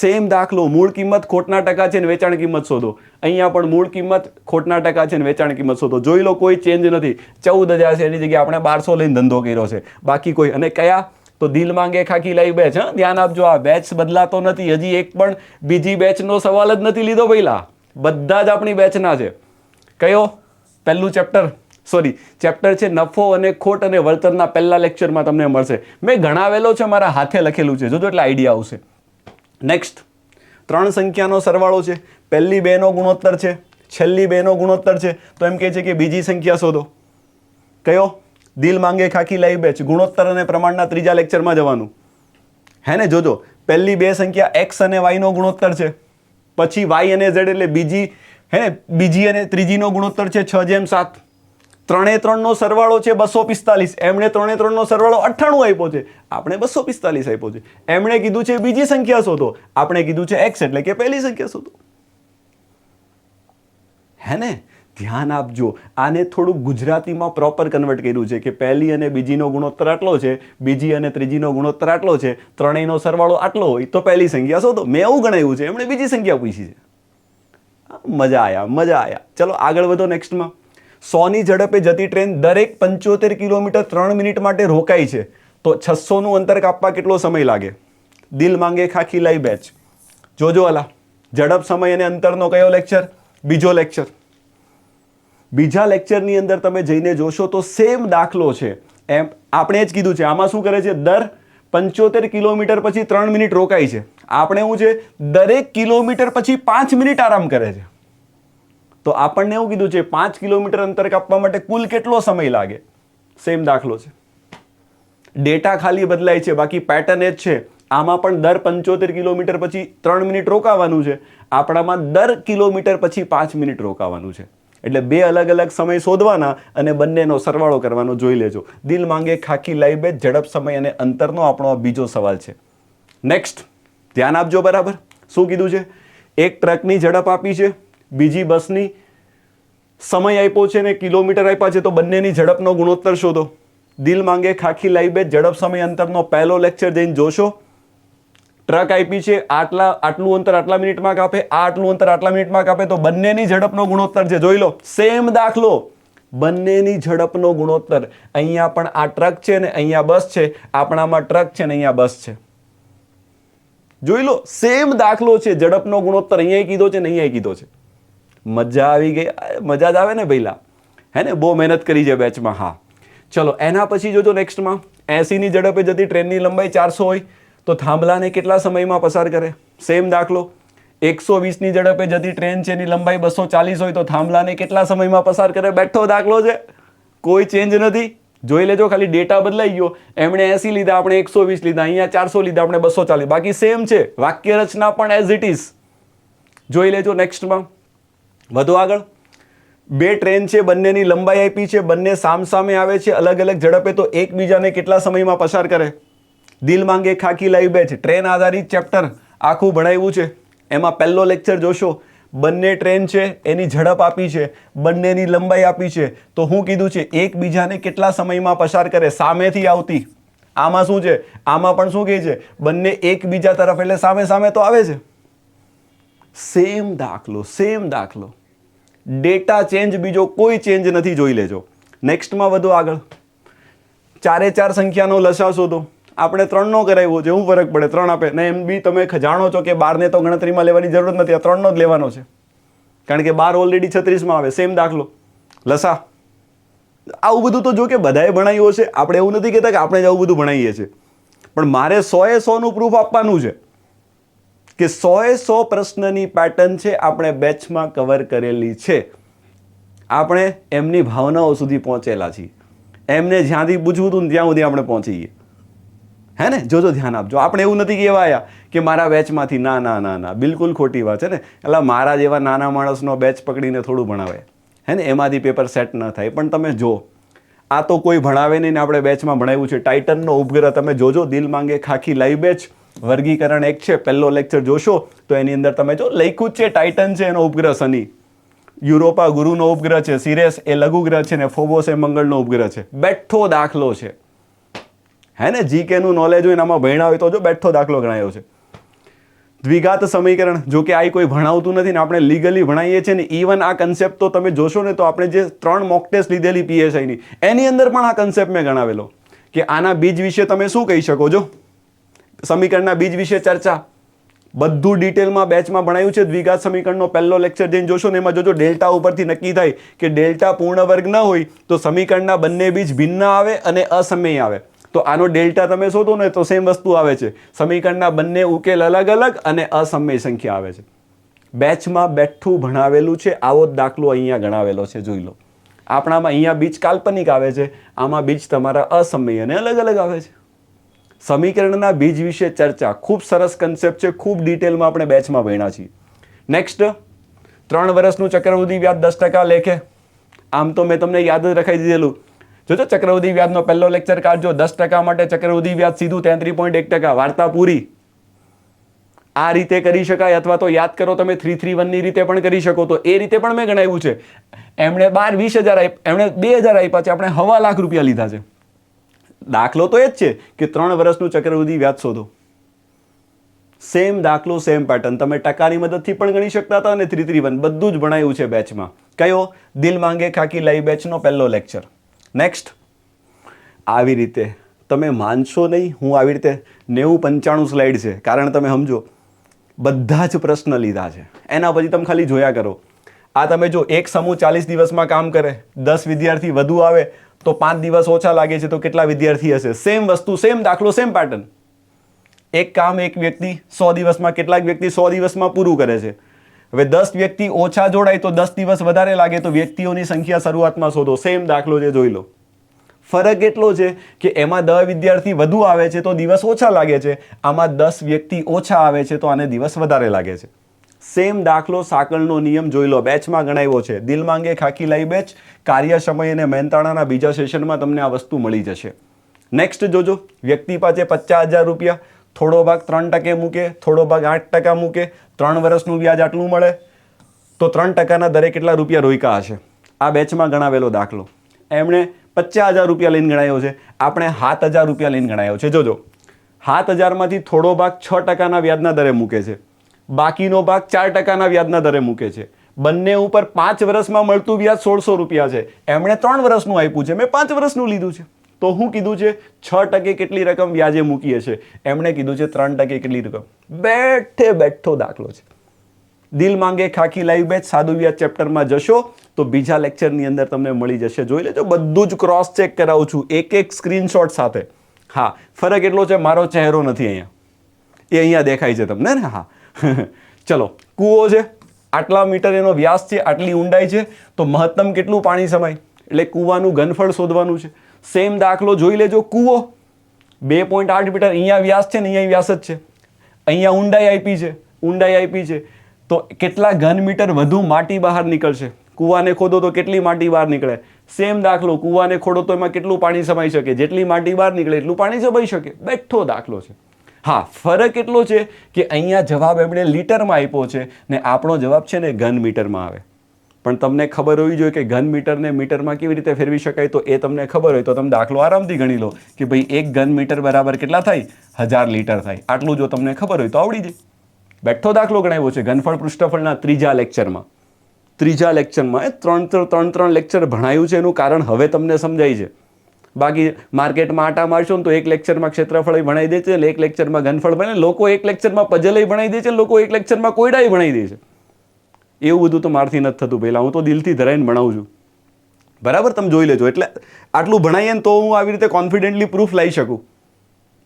સેમ દાખલો. મૂળ કિંમત, ખોટના ટકા છે ને વેચાણ કિંમત શોધો. અહીંયા પણ મૂળ કિંમત, ખોટના ટકા છે ને વેચાણ કિંમત શોધો. જોઈ લો, કોઈ ચેન્જ નથી. 14,000 છે, એની જગ્યાએ આપણે 1200 લઈને ધંધો કર્યો છે. બાકી કોઈ. અને કયા? તો દિલ માંગે ખાખી લાઈ બેચ. હા, ધ્યાન આપજો, આ બેચ બદલાતો નથી. હજી એક પણ બીજી બેચનો સવાલ જ નથી લીધો પહેલા. બધા જ આપણી બેચના છે. કયો? પહેલું ચેપ્ટર છે નફો અને ખોટ અને વળતરના પહેલા લેક્ચરમાં તમને મળશે. મેં ગણાવેલો છે, મારા હાથે લખેલું છે. જોજો, એટલે આઈડિયા આવશે. નેક્સ્ટ, 3 સંખ્યાનો સરવાળો છે. પહેલી 2નો ગુણોત્તર છે, છેલ્લી 2નો ગુણોત્તર છે. તો એમ કહે છે કે બીજી સંખ્યા શોધો. કયો? દિલ માંગે ખાખી લાઈ બેચ. ગુણોત્તર અને પ્રમાણના ત્રીજા લેક્ચરમાં જવાનું. હે ને, જોજો, પહેલી 2 સંખ્યા x અને y નો ગુણોત્તર છે. પછી y અને z એટલે બીજી અને ત્રીજીનો ગુણોત્તર છે 6:7. 3 નો સરવાળો છે 245. એમણે 3 નો સરવાળો 98 આપ્યો છે, આપણે 245 આપ્યો છે. એમણે કીધું છે બીજી સંખ્યા શોધો, આપણે કીધું છે x એટલે કે પહેલી સંખ્યા શોધો. હે ને, ધ્યાન આપજો, આને થોડુંક ગુજરાતીમાં પ્રોપર કન્વર્ટ કર્યું છે કે પહેલી અને બીજીનો ગુણોત્તર આટલો છે, બીજી અને ત્રીજીનો ગુણોત્તર આટલો છે, ત્રણેયનો સરવાળો આટલો હોય તો પહેલી સંખ્યા શોધો. મેં એવું ગણાવ્યું છે, એમણે બીજી સંખ્યા પૂછી છે. મજા આયા. ચલો આગળ વધો. નેક્સ્ટમાં 100ની ઝડપે જતી ટ્રેન દરેક 75 કિલોમીટર 3 મિનિટ માટે રોકાય છે તો 600નું અંતર કાપવા કેટલો સમય લાગે? દિલ માંગે ખાખી લાઈ બેચ. જોજો અલા, ઝડપ, સમય અને અંતરનો કયો લેક્ચર? બીજો લેક્ચર. બીજા લેક્ચરની અંદર તમે જઈને જોશો તો સેમ દાખલો છે. એમ આપણે જ કીધું છે. આમાં શું કરે છે? દર 75 કિલોમીટર પછી 3 મિનિટ રોકાય છે. આપણે શું છે? દરેક કિલોમીટર પછી 5 મિનિટ આરામ કરે છે. તો આપણને એવું કીધું છે 5 કિલોમીટર અંતર કાપવા માટે કુલ કેટલો સમય લાગે? સેમ દાખલો છે. ડેટા ખાલી બદલાય છે, બાકી પેટર્ન એ જ છે. આમાં પણ દર 75 કિલોમીટર પછી 3 મિનિટ રોકાવાનું છે. આપણામાં દર કિલોમીટર પછી 5 મિનિટ રોકાવાનું છે. એટલે 2 અલગ અલગ સમય શોધવાના અને બંનેનો સરવાળો કરવાનો. જોઈ લેજો. દિલ માંગે ખાખી લાઈ બેચ, ઝડપ, સમય અને અંતરનો આપણો આ બીજો સવાલ છે. નેક્સ્ટ, ધ્યાન આપજો બરાબર. શું કીધું છે? એક ટ્રકની ઝડપ આપી છે, બીજી બસની સમય આપ્યો છે ને કિલોમીટર આપ્યા છે, તો બંનેની ઝડપનો ગુણોત્તર શોધો. દિલ માંગે ખાખી લાઈ બેચ, ઝડપ, સમય, અંતરનો પહેલો લેક્ચર જઈને જોશો. ટ્રક આપી છે, આટલું અંતર આટલા મિનિટમાં કાપે, આટલું અંતર આટલા મિનિટમાં કાપે, તો બંનેની ઝડપનો ગુણોત્તર છે. જોઈ લો, સેમ દાખલો. બંનેની ઝડપનો ગુણોત્તર. અહીંયા પણ આ ટ્રક છે ને અહીંયા બસ છે, આપણામાં ટ્રક છે ને અહીંયા બસ છે. જોઈ લો, સેમ દાખલો છે. ઝડપનો ગુણોત્તર અહીંયા કીધો છે ને અહીંયા કીધો છે. મજા આવી ગઈ. મજા જ આવે ને પહેલા. હે ને, બહુ મહેનત કરી છે બેચમાં. હા ચલો એના પછી જોજો નેક્સ્ટમાં 80ની ઝડપે જતી ટ્રેનની લંબાઈ 400 હોય તો થાંભલાને કેટલા સમયમાં પસાર કરે? સેમ દાખલો. 120ની ઝડપે જતી ટ્રેન છે એની લંબાઈ 240 હોય તો થાંભલાને કેટલા સમયમાં પસાર કરે? બેઠો દાખલો છે, કોઈ ચેન્જ નથી. જોઈ લેજો, ખાલી ડેટા બદલાઈ ગયો. એમણે 80 લીધા, આપણે 120 લીધા, અહીંયા 400 લીધા, આપણે 240, બાકી સેમ છે. વાક્ય રચના પણ એઝ ઇટ ઇઝ. જોઈ લેજો નેક્સ્ટમાં. વધુ આગળ. બે ટ્રેન છે, બંનેની લંબાઈ આપી છે, બંને સામસામે આવે છે અલગ અલગ ઝડપે તો એકબીજાને કેટલા સમયમાં પસાર કરે? દિલ માંગે ખાકી લાઈવ બેચ ટ્રેન આધારિત ચેપ્ટર આખું ભણાવ્યું છે. એમાં પહેલો લેક્ચર જોશો. બંને ટ્રેન છે એની ઝડપ આપી છે, બંનેની લંબાઈ આપી છે, તો હું કીધું છે એકબીજાને કેટલા સમયમાં પસાર કરે? સામેથી આવતી. આમાં શું છે? આમાં પણ શું કહે છે? બંને એકબીજા તરફ, એટલે સામે સામે તો આવે છે. સેમ દાખલો, સેમ દાખલો. ડેટા ચેન્જ, બીજો કોઈ ચેન્જ નથી. જોઈ લેજો નેક્સ્ટમાં. વધુ આગળ. 4 4 સંખ્યાનો લસા શોધો. આપણે 3નો કરાવ્યો છે, શું ફરક પડે? 3 આપે ને. એમ બી તમે જાણો છો કે 12ને તો ગણતરીમાં લેવાની જરૂર નથી, આ 3નો જ લેવાનો છે, કારણ કે 12 ઓલરેડી 36માં આવે. સેમ દાખલો, લસા. આવું બધું તો જો કે બધાએ ભણાવ્યું છે, આપણે એવું નથી કહેતા કે આપણે જ આવું બધું ભણાવીએ છીએ, પણ મારે 100% પ્રૂફ આપવાનું છે કે 100% પ્રશ્નની પેટર્ન છે આપણે બેચમાં કવર કરેલી છે. આપણે એમની ભાવનાઓ સુધી પહોંચેલા છીએ. એમને જ્યાંથી પૂછવું હતું ત્યાં સુધી આપણે પહોંચી ગઈએ. હે ને? જોજો, ધ્યાન આપજો. આપણે એવું નથી કહેવાયા કે મારા બેચમાંથી. ના ના ના ના, બિલકુલ ખોટી વાત છે ને. એટલે મારા જેવા નાના માણસનો બેચ પકડીને થોડું ભણાવે, હે ને? એમાંથી પેપર સેટ ન થાય. પણ તમે જો, આ તો કોઈ ભણાવે નહીં ને આપણે બેચમાં ભણાવ્યું છે. ટાઇટનનો ઉપગ્રહ તમે જોજો, દિલ માંગે ખાખી લાઈવ બેચ વર્ગીકરણ 1 છે, પહેલો લેક્ચર જોશો તો એની અંદર તમે જો લખ્યું જ છે ટાઇટન છે એનો ઉપગ્રહ શનિ, યુરોપા ગુરુનો ઉપગ્રહ છે, સિરેસ એ લઘુગ્રહ છે ને ફોબોસ એ મંગળનો ઉપગ્રહ છે. બેઠો દાખલો છે, હે ને? જીકેનું નોલેજ હોય આમાં ભણ્યા હોય તો જો બેઠો દાખલો ગણાયો છે. દ્વિઘાત સમીકરણ, જો કે આ કોઈ ભણાવતું નથી ને આપણે લીગલી ભણાવીએ છીએ ને. ઇવન આ કન્સેપ્ટ તો તમે જોશો ને તો આપણે જે 3 મોક ટેસ્ટ લીધેલી PSIની એની અંદર પણ આ કન્સેપ્ટ મેં ગણાવેલો કે આના બીજ વિશે તમે શું કહી શકો? જો સમીકરણના બીજ વિશે ચર્ચા બધું ડિટેલમાં બેચમાં ભણાવ્યું છે. દ્વિઘાત સમીકરણનો પહેલો લેક્ચર જઈને જોશો ને એમાં જોજો ડેલ્ટા ઉપરથી નક્કી થાય કે ડેલ્ટા પૂર્ણ વર્ગ ન હોય તો સમીકરણના બંને બીજ ભિન્ન આવે અને અસમય આવે. તો આનો ડેલ્ટા તમે શોધો ને તો સેમ વસ્તુ આવે છે. સમીકરણના બંને ઉકેલ અલગ અલગ અને અસમય સંખ્યા આવે છે. બેચમાં બેઠું ભણાવેલું છે. આવો જ દાખલો અહીંયા ગણાવેલો છે, જોઈ લો. આપણામાં અહીંયા બીજ કાલ્પનિક આવે છે, આમાં બીજ તમારા અસમય અને અલગ અલગ આવે છે. સમીકરણના બીજ વિશે ચર્ચા ખૂબ સરસ કન્સેપ્ટ છે, ખૂબ ડિટેલમાં આપણે બેચમાં ભણ્યા છીએ. નેક્સ્ટ, 3 વર્ષનું ચક્રવૃદ્ધિ વ્યાજ 10% લેખે. આમ તો મેં તમને યાદ જ રખાઈ દીધેલું. જોજો ચક્રવૃદ્ધિ વ્યાજનો પહેલો લેક્ચર કાઢજો. 10% માટે ચક્રવૃદ્ધિ વ્યાજ સીધું 33.1%. વાર્તા પૂરી. આ રીતે કરી શકાય, અથવા તો યાદ કરો તમે 331ની રીતે પણ કરી શકો, તો એ રીતે પણ મેં ગણાવ્યું છે. એમણે 12-20 હજાર, એમણે 2000 આપ્યા છે, આપણે 1.25 લાખ રૂપિયા લીધા છે. દાખલો તો એ જ છે કે 3 વર્ષનું ચક્રવૃદ્ધિ વ્યાજ શોધો. સેમ દાખલો, સેમ પેટર્ન. તમે ટકાની મદદથી પણ ગણી શકતા હતા અને 331 બધું જ ભણાયું છે બેચમાં. કયો? દિલ માંગે ખાકી લાઈવ બેચનો પહેલો લેક્ચર. નેક્સ્ટ, આવી રીતે તમે માનશો નહીં, હું આવી રીતે 90-95 સ્લાઇડ છે, કારણ તમે સમજો બધા જ પ્રશ્ન લીધા છે. એના પછી તમે ખાલી જોયા કરો. આ તમે જો એક સમૂહ 40 દિવસમાં કામ કરે, 10 વિદ્યાર્થી વધુ આવે તો 5 દિવસ ઓછા લાગે છે, તો કેટલા વિદ્યાર્થી હશે? સેમ વસ્તુ, સેમ દાખલો, સેમ પેટર્ન. એક કામ એક વ્યક્તિ 100 દિવસમાં, કેટલાક વ્યક્તિ 100 દિવસમાં પૂરું કરે છે. હવે 10 વ્યક્તિ ઓછા જોડાય તો 10 દિવસ વધારે લાગે, તો વ્યક્તિઓની સંખ્યા શરૂઆતમાં શોધો. સેમ દાખલો છે, જોઈ લો. ફરક એટલો છે કે એમાં 10 વિદ્યાર્થી વધુ આવે છે તો દિવસ ઓછા લાગે છે, આમાં 10 વ્યક્તિ ઓછા આવે છે તો આને દિવસ વધારે લાગે છે. સેમ દાખલો, સાંકળનો નિયમ જોઈ લો, બેચમાં ગણાવ્યો છે. દિલ માંગે ખાકી લાઈ બેચ, કાર્ય સમય અને મહેનતાણાના બીજા સેશનમાં તમને આ વસ્તુ મળી જશે. નેક્સ્ટ જોજો, વ્યક્તિ પાસે 50,000 રૂપિયા, થોડો ભાગ 3% મૂકે, થોડો ભાગ 8% મૂકે, 3 વર્ષનું વ્યાજ આટલું મળે, તો 3%ના દરે કેટલા રૂપિયા રોક્યા હશે? આ બેચમાં ગણાવેલો દાખલો. એમણે 50,000 રૂપિયા લઈને ગણાયો છે, આપણે 7,000 રૂપિયા લઈને ગણાયો છે. જોજો, 7,000માંથી થોડો ભાગ 6%ના વ્યાજના દરે મૂકે છે, બાકીનો ભાગ 4%ના વ્યાજના દરે મૂકે છે. બંને ઉપર 5 વર્ષમાં મળતું વ્યાજ 1,600 રૂપિયા છે. એમણે 3 વર્ષનું આપ્યું છે, મેં 5 વર્ષનું લીધું છે. તો હું કીધું છે 6% કેટલી રકમ વ્યાજે મૂકીએ છે, એમણે કીધું છે 3% કેટલી રકમ. બેઠે બેઠો દાખલો છે. દિલ માંગે ખાકી લાઈવ બેચ સાદું વ્યાજ ચેપ્ટરમાં જશો તો બીજા લેક્ચરની અંદર તમને મળી જશે. જોઈ લેજો, બધું જ ક્રોસ ચેક કરાવું છું એક એક સ્ક્રીનશોટ સાથે. હા, ફરક એટલો છે મારો ચહેરો નથી અહીંયા, એ અહીંયા દેખાય છે તમને ને. હા ચલો, કૂવો છે, આટલા મીટર એનો વ્યાસ છે, આટલી ઊંડાઈ છે, તો મહત્તમ કેટલું પાણી સમાય, એટલે કૂવાનું ઘનફળ શોધવાનું છે. સેમ દાખલો જોઈ લેજો. કૂવો 2.8 મીટર, અહીંયા વ્યાસ છે ને અહીંયા વ્યાસ જ છે, અહીંયા ઊંડાઈ આપી છે, તો કેટલા ઘન મીટર વધુ માટી બહાર નીકળશે. કૂવાને ખોદો તો કેટલી માટી બહાર નીકળે. સેમ દાખલો, કૂવાને ખોદો તો એમાં કેટલું પાણી સમાઈ શકે, જેટલી માટી બહાર નીકળે એટલું પાણી સમાઈ શકે. બેઠો દાખલો છે. હા, ફરક એટલો છે કે અહીંયા જવાબ એમણે લીટરમાં આપ્યો છે ને આપણો જવાબ છે ને ઘન મીટરમાં આવે. પણ તમને ખબર હોવી જોઈએ કે ઘન મીટરને મીટરમાં કેવી રીતે ફેરવી શકાય. તો એ તમને ખબર હોય તો તમે દાખલો આરામથી ગણી લો કે ભાઈ 1 ઘન મીટર બરાબર કેટલા થાય, 1000 લીટર થાય. આટલું જો તમને ખબર હોય તો આવડી જાય. બેઠો દાખલો ગણાવ્યો છે ઘનફળ પૃષ્ઠફળના ત્રીજા લેક્ચરમાં. ત્રણ લેક્ચર ભણાયું છે. એનું કારણ હવે તમને સમજાય છે. બાકી માર્કેટમાં આટા મારશો ને તો એક લેક્ચરમાં ક્ષેત્રફળ ભણાવી દે છે, એક લેક્ચરમાં ઘનફળ ભણે, લોકો એક લેક્ચરમાં પઝલ ભણાવી દે છે, લોકો એક લેક્ચરમાં કોયડા ભણાવી દે છે. એવું બધું તો મારથી નથી થતું. પહેલાં હું તો દિલથી ધરાઈને ભણાવું છું. બરાબર, તમે જોઈ લેજો. એટલે આટલું ભણાવીએ ને તો હું આવી રીતે કોન્ફિડન્ટલી પ્રૂફ લઈ શકું.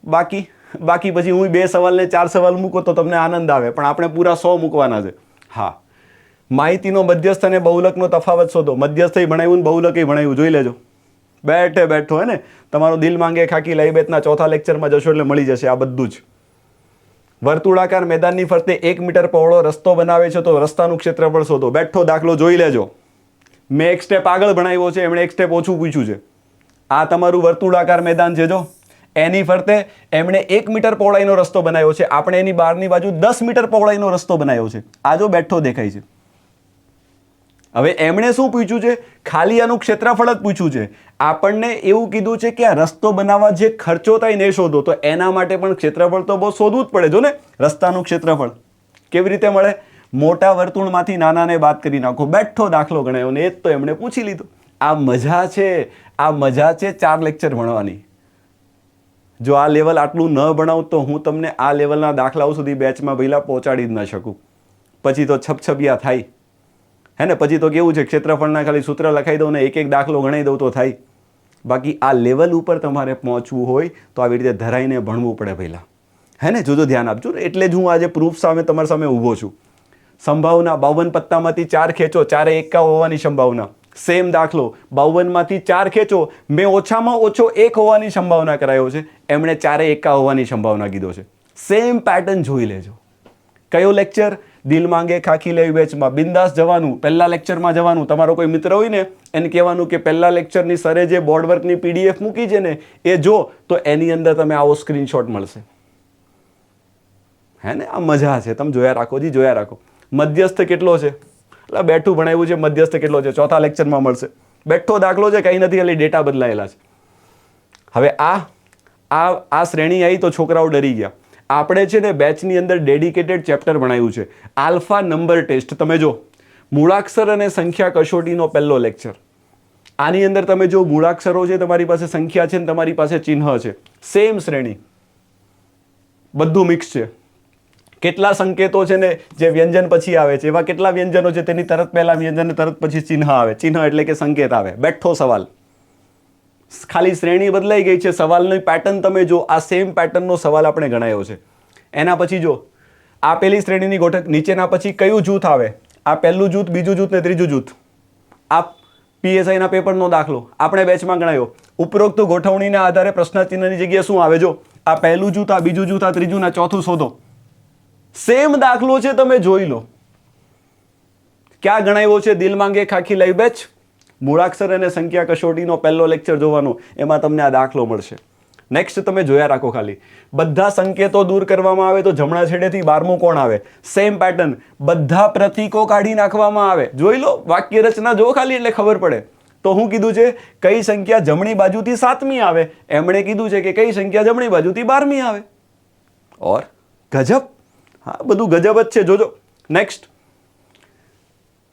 બાકી પછી હું 2 સવાલ ને 4 સવાલ મૂકો તો તમને આનંદ આવે, પણ આપણે પૂરા 100 મૂકવાના છે. હા, માહિતીનો મધ્યસ્થ અને બહુલકનો તફાવત શોધો. મધ્યસ્થ ભણાવ્યું ને બહુલક ભણાવ્યું. જોઈ લેજો, બેઠો હે ને. તમારું દિલ માંગે ખાકી લાઈબેતના ચોથા લેક્ચરમાં જશો એટલે મળી જશે આ બધું જ. વર્તુળાકાર મેદાનની ફરતે 1 મીટર પહોળો રસ્તો બનાવે છે તો રસ્તાનું ક્ષેત્રફળ શોધો. બેઠો દાખલો જોઈ લેજો. મેં એક સ્ટેપ આગળ ભણાવ્યો છે, એમણે એક સ્ટેપ ઓછું પૂછ્યું છે. આ તમારું વર્તુળાકાર મેદાન છે, જો એની ફરતે એમણે 1 મીટર પહોળાઈનો રસ્તો બનાવ્યો છે, આપણે એની બહારની બાજુ 10 મીટર પહોળાઈનો રસ્તો બનાવ્યો છે. આ જો બેઠો દેખાય છે. હવે એમણે શું પૂછ્યું છે, ખાલી આનું ક્ષેત્રફળ જ પૂછ્યું છે. આપણને એવું કીધું છે કે આ રસ્તો બનાવવા જે ખર્ચો થાય ને શોધો, તો એના માટે પણ ક્ષેત્રફળ તો બહુ શોધવું જ પડે. જો ને, રસ્તાનું ક્ષેત્રફળ કેવી રીતે મળે, મોટા વર્તુળમાંથી નાનાને બાદ કરી નાખો. બેઠો દાખલો ગણાયો ને એ જ તો એમણે પૂછી લીધું. આ મજા છે 4 લેક્ચર ભણવાની. જો આ લેવલ આટલું ન ભણાવું તો હું તમને આ લેવલના દાખલાઓ સુધી બેચમાં પહેલાં પહોંચાડી જ ન શકું. પછી તો છપછપિયા થાય હે ને. પછી તો કેવું છે, ક્ષેત્રફળના ખાલી સૂત્ર લખાઈ દઉં ને એક દાખલો ગણાઈ દઉં તો થાય. બાકી આ લેવલ ઉપર તમારે પહોંચવું હોય તો આવી રીતે ધરાઈને ભણવું પડે પહેલાં, હે ને. જોજો, ધ્યાન આપજો. એટલે જ હું આજે પ્રૂફ સામે તમારી સામે ઊભો છું. સંભાવના 52 પત્તામાંથી 4 ખેંચો, 4 એકા હોવાની સંભાવના. સેમ દાખલો, 52માંથી 4 ખેંચો, મેં ઓછામાં ઓછો 1 હોવાની સંભાવના કરાયો છે, એમણે 4 એકા હોવાની સંભાવના કીધો છે. સેમ પેટર્ન જોઈ લેજો. કયો લેક્ચર? દિલ માંગે ખાખી લેવી બેચમાં. બિંદાસ જવાનું, પહેલા લેક્ચરમાં જવાનું. તમારો કોઈ મિત્ર હોય ને એને કહેવાનું કે પહેલા લેક્ચરની સરે જે બોર્ડ વર્કની PDF મૂકી છે ને એ જો, તો એની અંદર તમે આવો સ્ક્રીનશોટ મળશે, હે ને. આ મજા છે, તમે જોયા રાખો જી, જોયા રાખો. મધ્યસ્થ કેટલો છે, એટલે બેઠું ભણાવ્યું છે. મધ્યસ્થ કેટલો છે, ચોથા લેક્ચરમાં મળશે. બેઠો દાખલો છે, કંઈ નથી, ખાલી ડેટા બદલાયેલા છે. હવે આ શ્રેણી આવી તો છોકરાઓ ડરી ગયા. આપણે છે ને બેચની અંદર ડેડિકેટેડ ચેપ્ટર ભણાવ્યું છે, આલ્ફા નંબર ટેસ્ટ. તમે જો, મૂળાક્ષર અને સંખ્યા કસોટીનો પહેલો લેક્ચર. આની અંદર તમે જો મૂળાક્ષરો છે, તમારી પાસે સંખ્યા છે ને તમારી પાસે ચિહ્ન છે, સેમ શ્રેણી, બધું મિક્સ છે. કેટલા સંકેતો છે ને જે વ્યંજન પછી આવે છે, એવા કેટલા વ્યંજનો છે તેની તરત પહેલા વ્યંજન તરત પછી ચિહ્ન આવે. ચિહ્ન એટલે કે સંકેત આવે. બેઠો સવાલ, ખાલી શ્રેણી બદલાઈ ગઈ છે. સવાલની પેટર્ન તમે જો, આ સેમ પેટર્નનો સવાલ આપણે ગણાયો છે. એના પછી જો, આ પહેલી શ્રેણીની ગોઠક, નીચેના પછી કયું જૂથ આવે? આ પહેલું જૂથ, બીજું જૂથ ને ત્રીજું જૂથ. આ PSIના પેપરનો દાખલો આપણે બેચમાં ગણાયો. ઉપરોક્ત ગોઠવણીના આધારે પ્રશ્નચિહ્નની જગ્યાએ શું આવે? જો, આ પહેલું જૂથ, આ બીજું જૂથ, આ ત્રીજું ને ચોથું શોધો. સેમ દાખલો છે, તમે જોઈ લો. ક્યાં ગણાવ્યો છે? દિલ માંગે ખાખી લઈ બેચ, મૂળાક્ષર અને સંખ્યા કસોટીનો પહેલો લેક્ચર જોવાનો, એમાં તમને આ દાખલો મળશે. નેક્સ્ટ તમે જોયા રાખો. ખાલી બધા સંકેતો દૂર કરવામાં આવે તો જમણા છેડેથી 12મું કોણ આવે? સેમ પેટર્ન, બધા પ્રતીકો કાઢી નાખવામાં આવે. જોઈ લો, વાક્ય રચના જો ખાલી એટલે ખબર પડે. તો હું કીધું છે, કઈ સંખ્યા જમણી બાજુથી 7મી આવે? એમણે કીધું છે કે કઈ સંખ્યા જમણી બાજુથી 12મી આવે. ઓર ગજબ, હા બધું ગજબ જ છે. જોજો નેક્સ્ટ.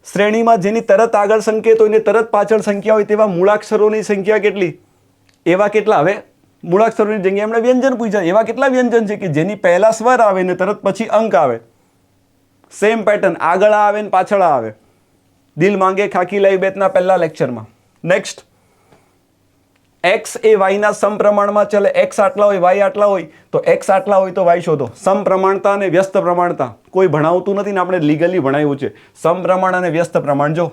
શ્રેણીમાં જેની તરત આગળ સંકેત હોય ને તરત પાછળ સંખ્યા હોય તેવા મૂળાક્ષરોની સંખ્યા કેટલી? એવા કેટલા? હવે મૂળાક્ષરોની જગ્યાએ એમણે વ્યંજન પૂછ્યા, એવા કેટલા વ્યંજન છે કે જેની પહેલા સ્વર આવે ને તરત પછી અંક આવે? સેમ પેટર્ન, આગળ આવે ને પાછળ આવે. દિલ માંગે ખાકી લાવી બેચના પહેલા લેક્ચરમાં. નેક્સ્ટ, એક્સ એ વાયના સમપ્રમાણમાં ચાલે. એક્સ આટલા હોય, વાય આટલા હોય, તો એક્સ આટલા હોય તો વાય શોધો. સમપ્રમાણતા અને વ્યસ્ત પ્રમાણતા કોઈ ભણાવતું નથી ને આપણે લીગલી ભણાવ્યું છે. સમપ્રમાણ અને વ્યસ્ત પ્રમાણ, જો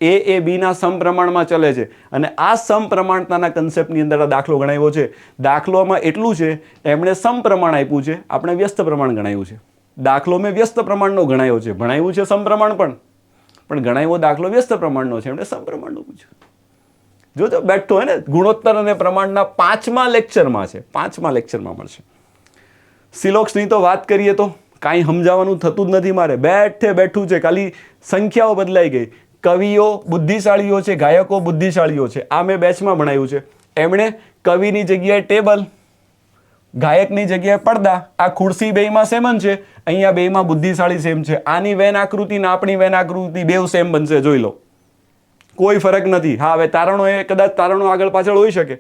એ બીના સમપ્રમાણમાં ચાલે છે અને આ સમપ્રમાણતાના કન્સેપ્ટની અંદર આ દાખલો ગણાવ્યો છે. દાખલોમાં એટલું છે, એમણે સમપ્રમાણ આપ્યું છે, આપણે વ્યસ્ત પ્રમાણ ગણાવ્યું છે. દાખલો મેં વ્યસ્ત પ્રમાણનો ગણાવ્યો છે, ભણાવ્યું છે સમપ્રમાણ પણ ગણાવ્યો દાખલો વ્યસ્ત પ્રમાણનો છે, એમણે સમપ્રમાણનું પૂછ્યું. જો બેઠો હે ને, ગુણોત્તર અને પ્રમાણના 5મા લેક્ચરમાં છે, 5મા લેક્ચરમાં મળશે. સિલોક્સની તો વાત કરીએ તો કાંઈ સમજાવવાનું થતું જ નથી મારે. બેઠું છે, ખાલી સંખ્યાઓ બદલાઈ ગઈ. કવિઓ બુદ્ધિશાળીઓ છે, ગાયકો બુદ્ધિશાળીઓ છે, આ મેં બેચમાં ભણાવ્યું છે. એમણે કવિની જગ્યાએ ટેબલ, ગાયકની જગ્યાએ પડદા. આ ખુરશી બેયમાં સેમ છે, અહીંયા બેયમાં બુદ્ધિશાળી સેમ છે. આની વેન આકૃતિ ને આપણી વેન આકૃતિ બેવ સેમ બનશે, જોઈ લો, કોઈ ફરક નથી. હા, હવે તારણો એ કદાચ તારણો આગળ પાછળ હોઈ શકે,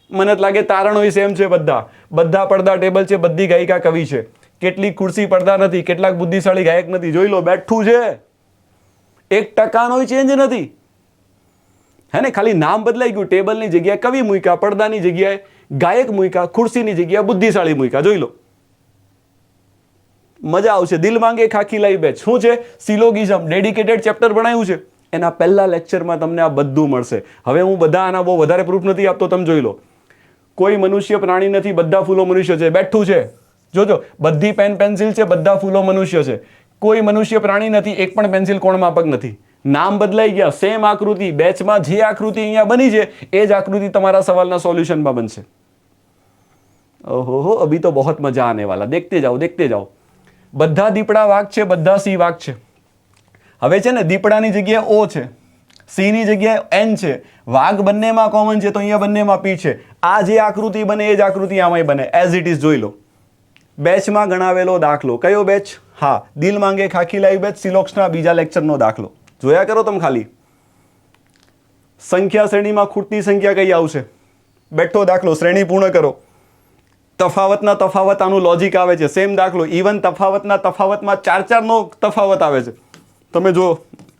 મને લાગે તારણો સેમ છે. બધા પડદા ટેબલ છે, બધી ગાયિકા કવિ છે. કેટલીક ખુરશી પડદા નથી, કેટલાક બુદ્ધિશાળી ગાયક નથી. જોઈ લો, બેઠું છે, 1% ચેન્જ નથી. હે ને, ખાલી નામ બદલાઈ ગયું. ટેબલની જગ્યાએ કવિ મૂક્યા, પડદાની જગ્યાએ ગાયક મૂક્યા, ખુરશીની જગ્યાએ બુદ્ધિશાળી મૂક્યા. જોઈ લો, મજા આવશે. દિલ માંગે ખાકી લાવી બેચ શું છે? સિલોગિઝમ, ડેડિકેટેડ ચેપ્ટર ભણાવ્યું છે. એના પહેલા લેક્ચરમાં તમને આ બધું મળશે. હવે હું બધા આના બહુ વધારે પ્રૂફ નથી આપતો, તમે જોઈ લો. કોઈ મનુષ્ય પ્રાણી નથી, બધા ફૂલો મનુષ્ય છે. બેઠું છે, જોજો, બધી પેન પેન્સિલ છે, બધા ફૂલો મનુષ્ય છે. કોઈ મનુષ્ય પ્રાણી નથી, એક પણ પેન્સિલ કોણ માપક નથી. નામ બદલાઈ ગયા, સેમ આકૃતિ. બેચમાં જે આકૃતિ અહીંયા બની છે એ જ આકૃતિ તમારા સવાલના સોલ્યુશનમાં બનશે. ઓહો, અભી તો બહોત મજા આને વાલા. દેખતે જાઓ. બધા દીપડા વાઘ છે, બધા સિંહ વાઘ છે. હવે છે ને, દીપડાની જગ્યાએ ઓ છે, સિંહની જગ્યાએ એન છે, વાઘ બંનેમાં કોમન છે, તો અહીંયા બંનેમાં પી છે. આ જે આકૃતિ બને એ જ આકૃતિ આમાંય બને, એઝ ઇટ ઇઝ. જોઈ લો, બેચમાં ગણાવેલો દાખલો. કયો બેચ? હા, દિલ માંગે ખાકી લાવી બેચ, સિલોક્સના બીજા લેક્ચરનો દાખલો. જોયા કરો તમે ખાલી. સંખ્યા શ્રેણીમાં ખૂટતી સંખ્યા કઈ આવશે? બેઠો દાખલો, શ્રેણી પૂર્ણ કરો. તફાવતના તફાવત, આનું લોજિક આવે છે. સેમ દાખલો, ઇવન તફાવતના તફાવતમાં 4-4નો તફાવત આવે છે. તમે જો,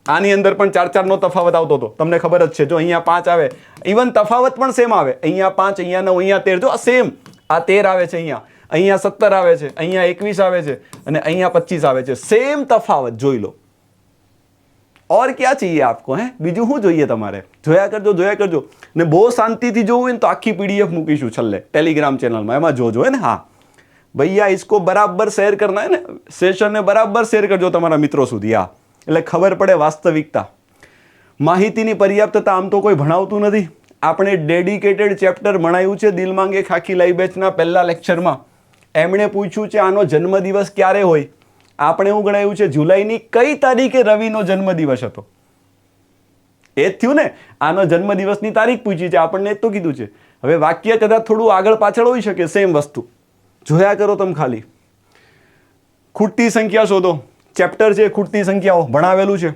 આની અંદર પણ 4-4નો તફાવત આવતો હતો, તમને ખબર જ છે. જો અહીંયા 5 આવે, ઇવન તફાવત પણ સેમ આવે. અહીંયા 5, અહીંયા 9, અહીંયા 13. જો સેમ, આ 13 આવે છે, અહીંયા 17 આવે છે, અહીંયા 21 આવે છે અને અહીંયા 25 આવે છે. સેમ તફાવત. જોઈ લો. और क्या चाहिए आपको? હે, બીજું શું જોઈએ તમારે? જોયા કરજો. ને બહુ શાંતિથી જોવું હોય ને તો આખી PDF મૂકીશું છેલ્લે ટેલિગ્રામ ચેનલમાં, એમાં જોજો. હે ને? હા ભૈયા, इसको બરાબર શેર કરના હે ને, સેશનને બરાબર શેર કરજો તમારા મિત્રો સુધી. હા, એટલે ખબર પડે વાસ્તવિકતા. માહિતીની પર્યાપ્તતા આમ તો કોઈ ભણાવતું નથી. આપણે ડેડિકેટેડ ચેપ્ટર ભણાવ્યું છે દિલ માંગે ખાકી લાવી બેચના પહેલા લેક્ચરમાં. એમણે પૂછ્યું છે આનો જન્મદિવસ ક્યારે હોય. આપણે એવું ગણાવ્યું છે જુલાઈની કઈ તારીખે રવિનો જન્મદિવસ હતો. એ જ થયું ને, આનો જન્મદિવસની તારીખ પૂછી છે, આપણને જ તો કીધું છે. હવે વાક્ય કદાચ થોડું આગળ પાછળ હોઈ શકે, સેમ વસ્તુ. જોયા કરો તમે ખાલી. ખૂટતી સંખ્યા શોધો. ચેપ્ટર છે ખૂટતી સંખ્યાઓ, ભણાવેલું છે.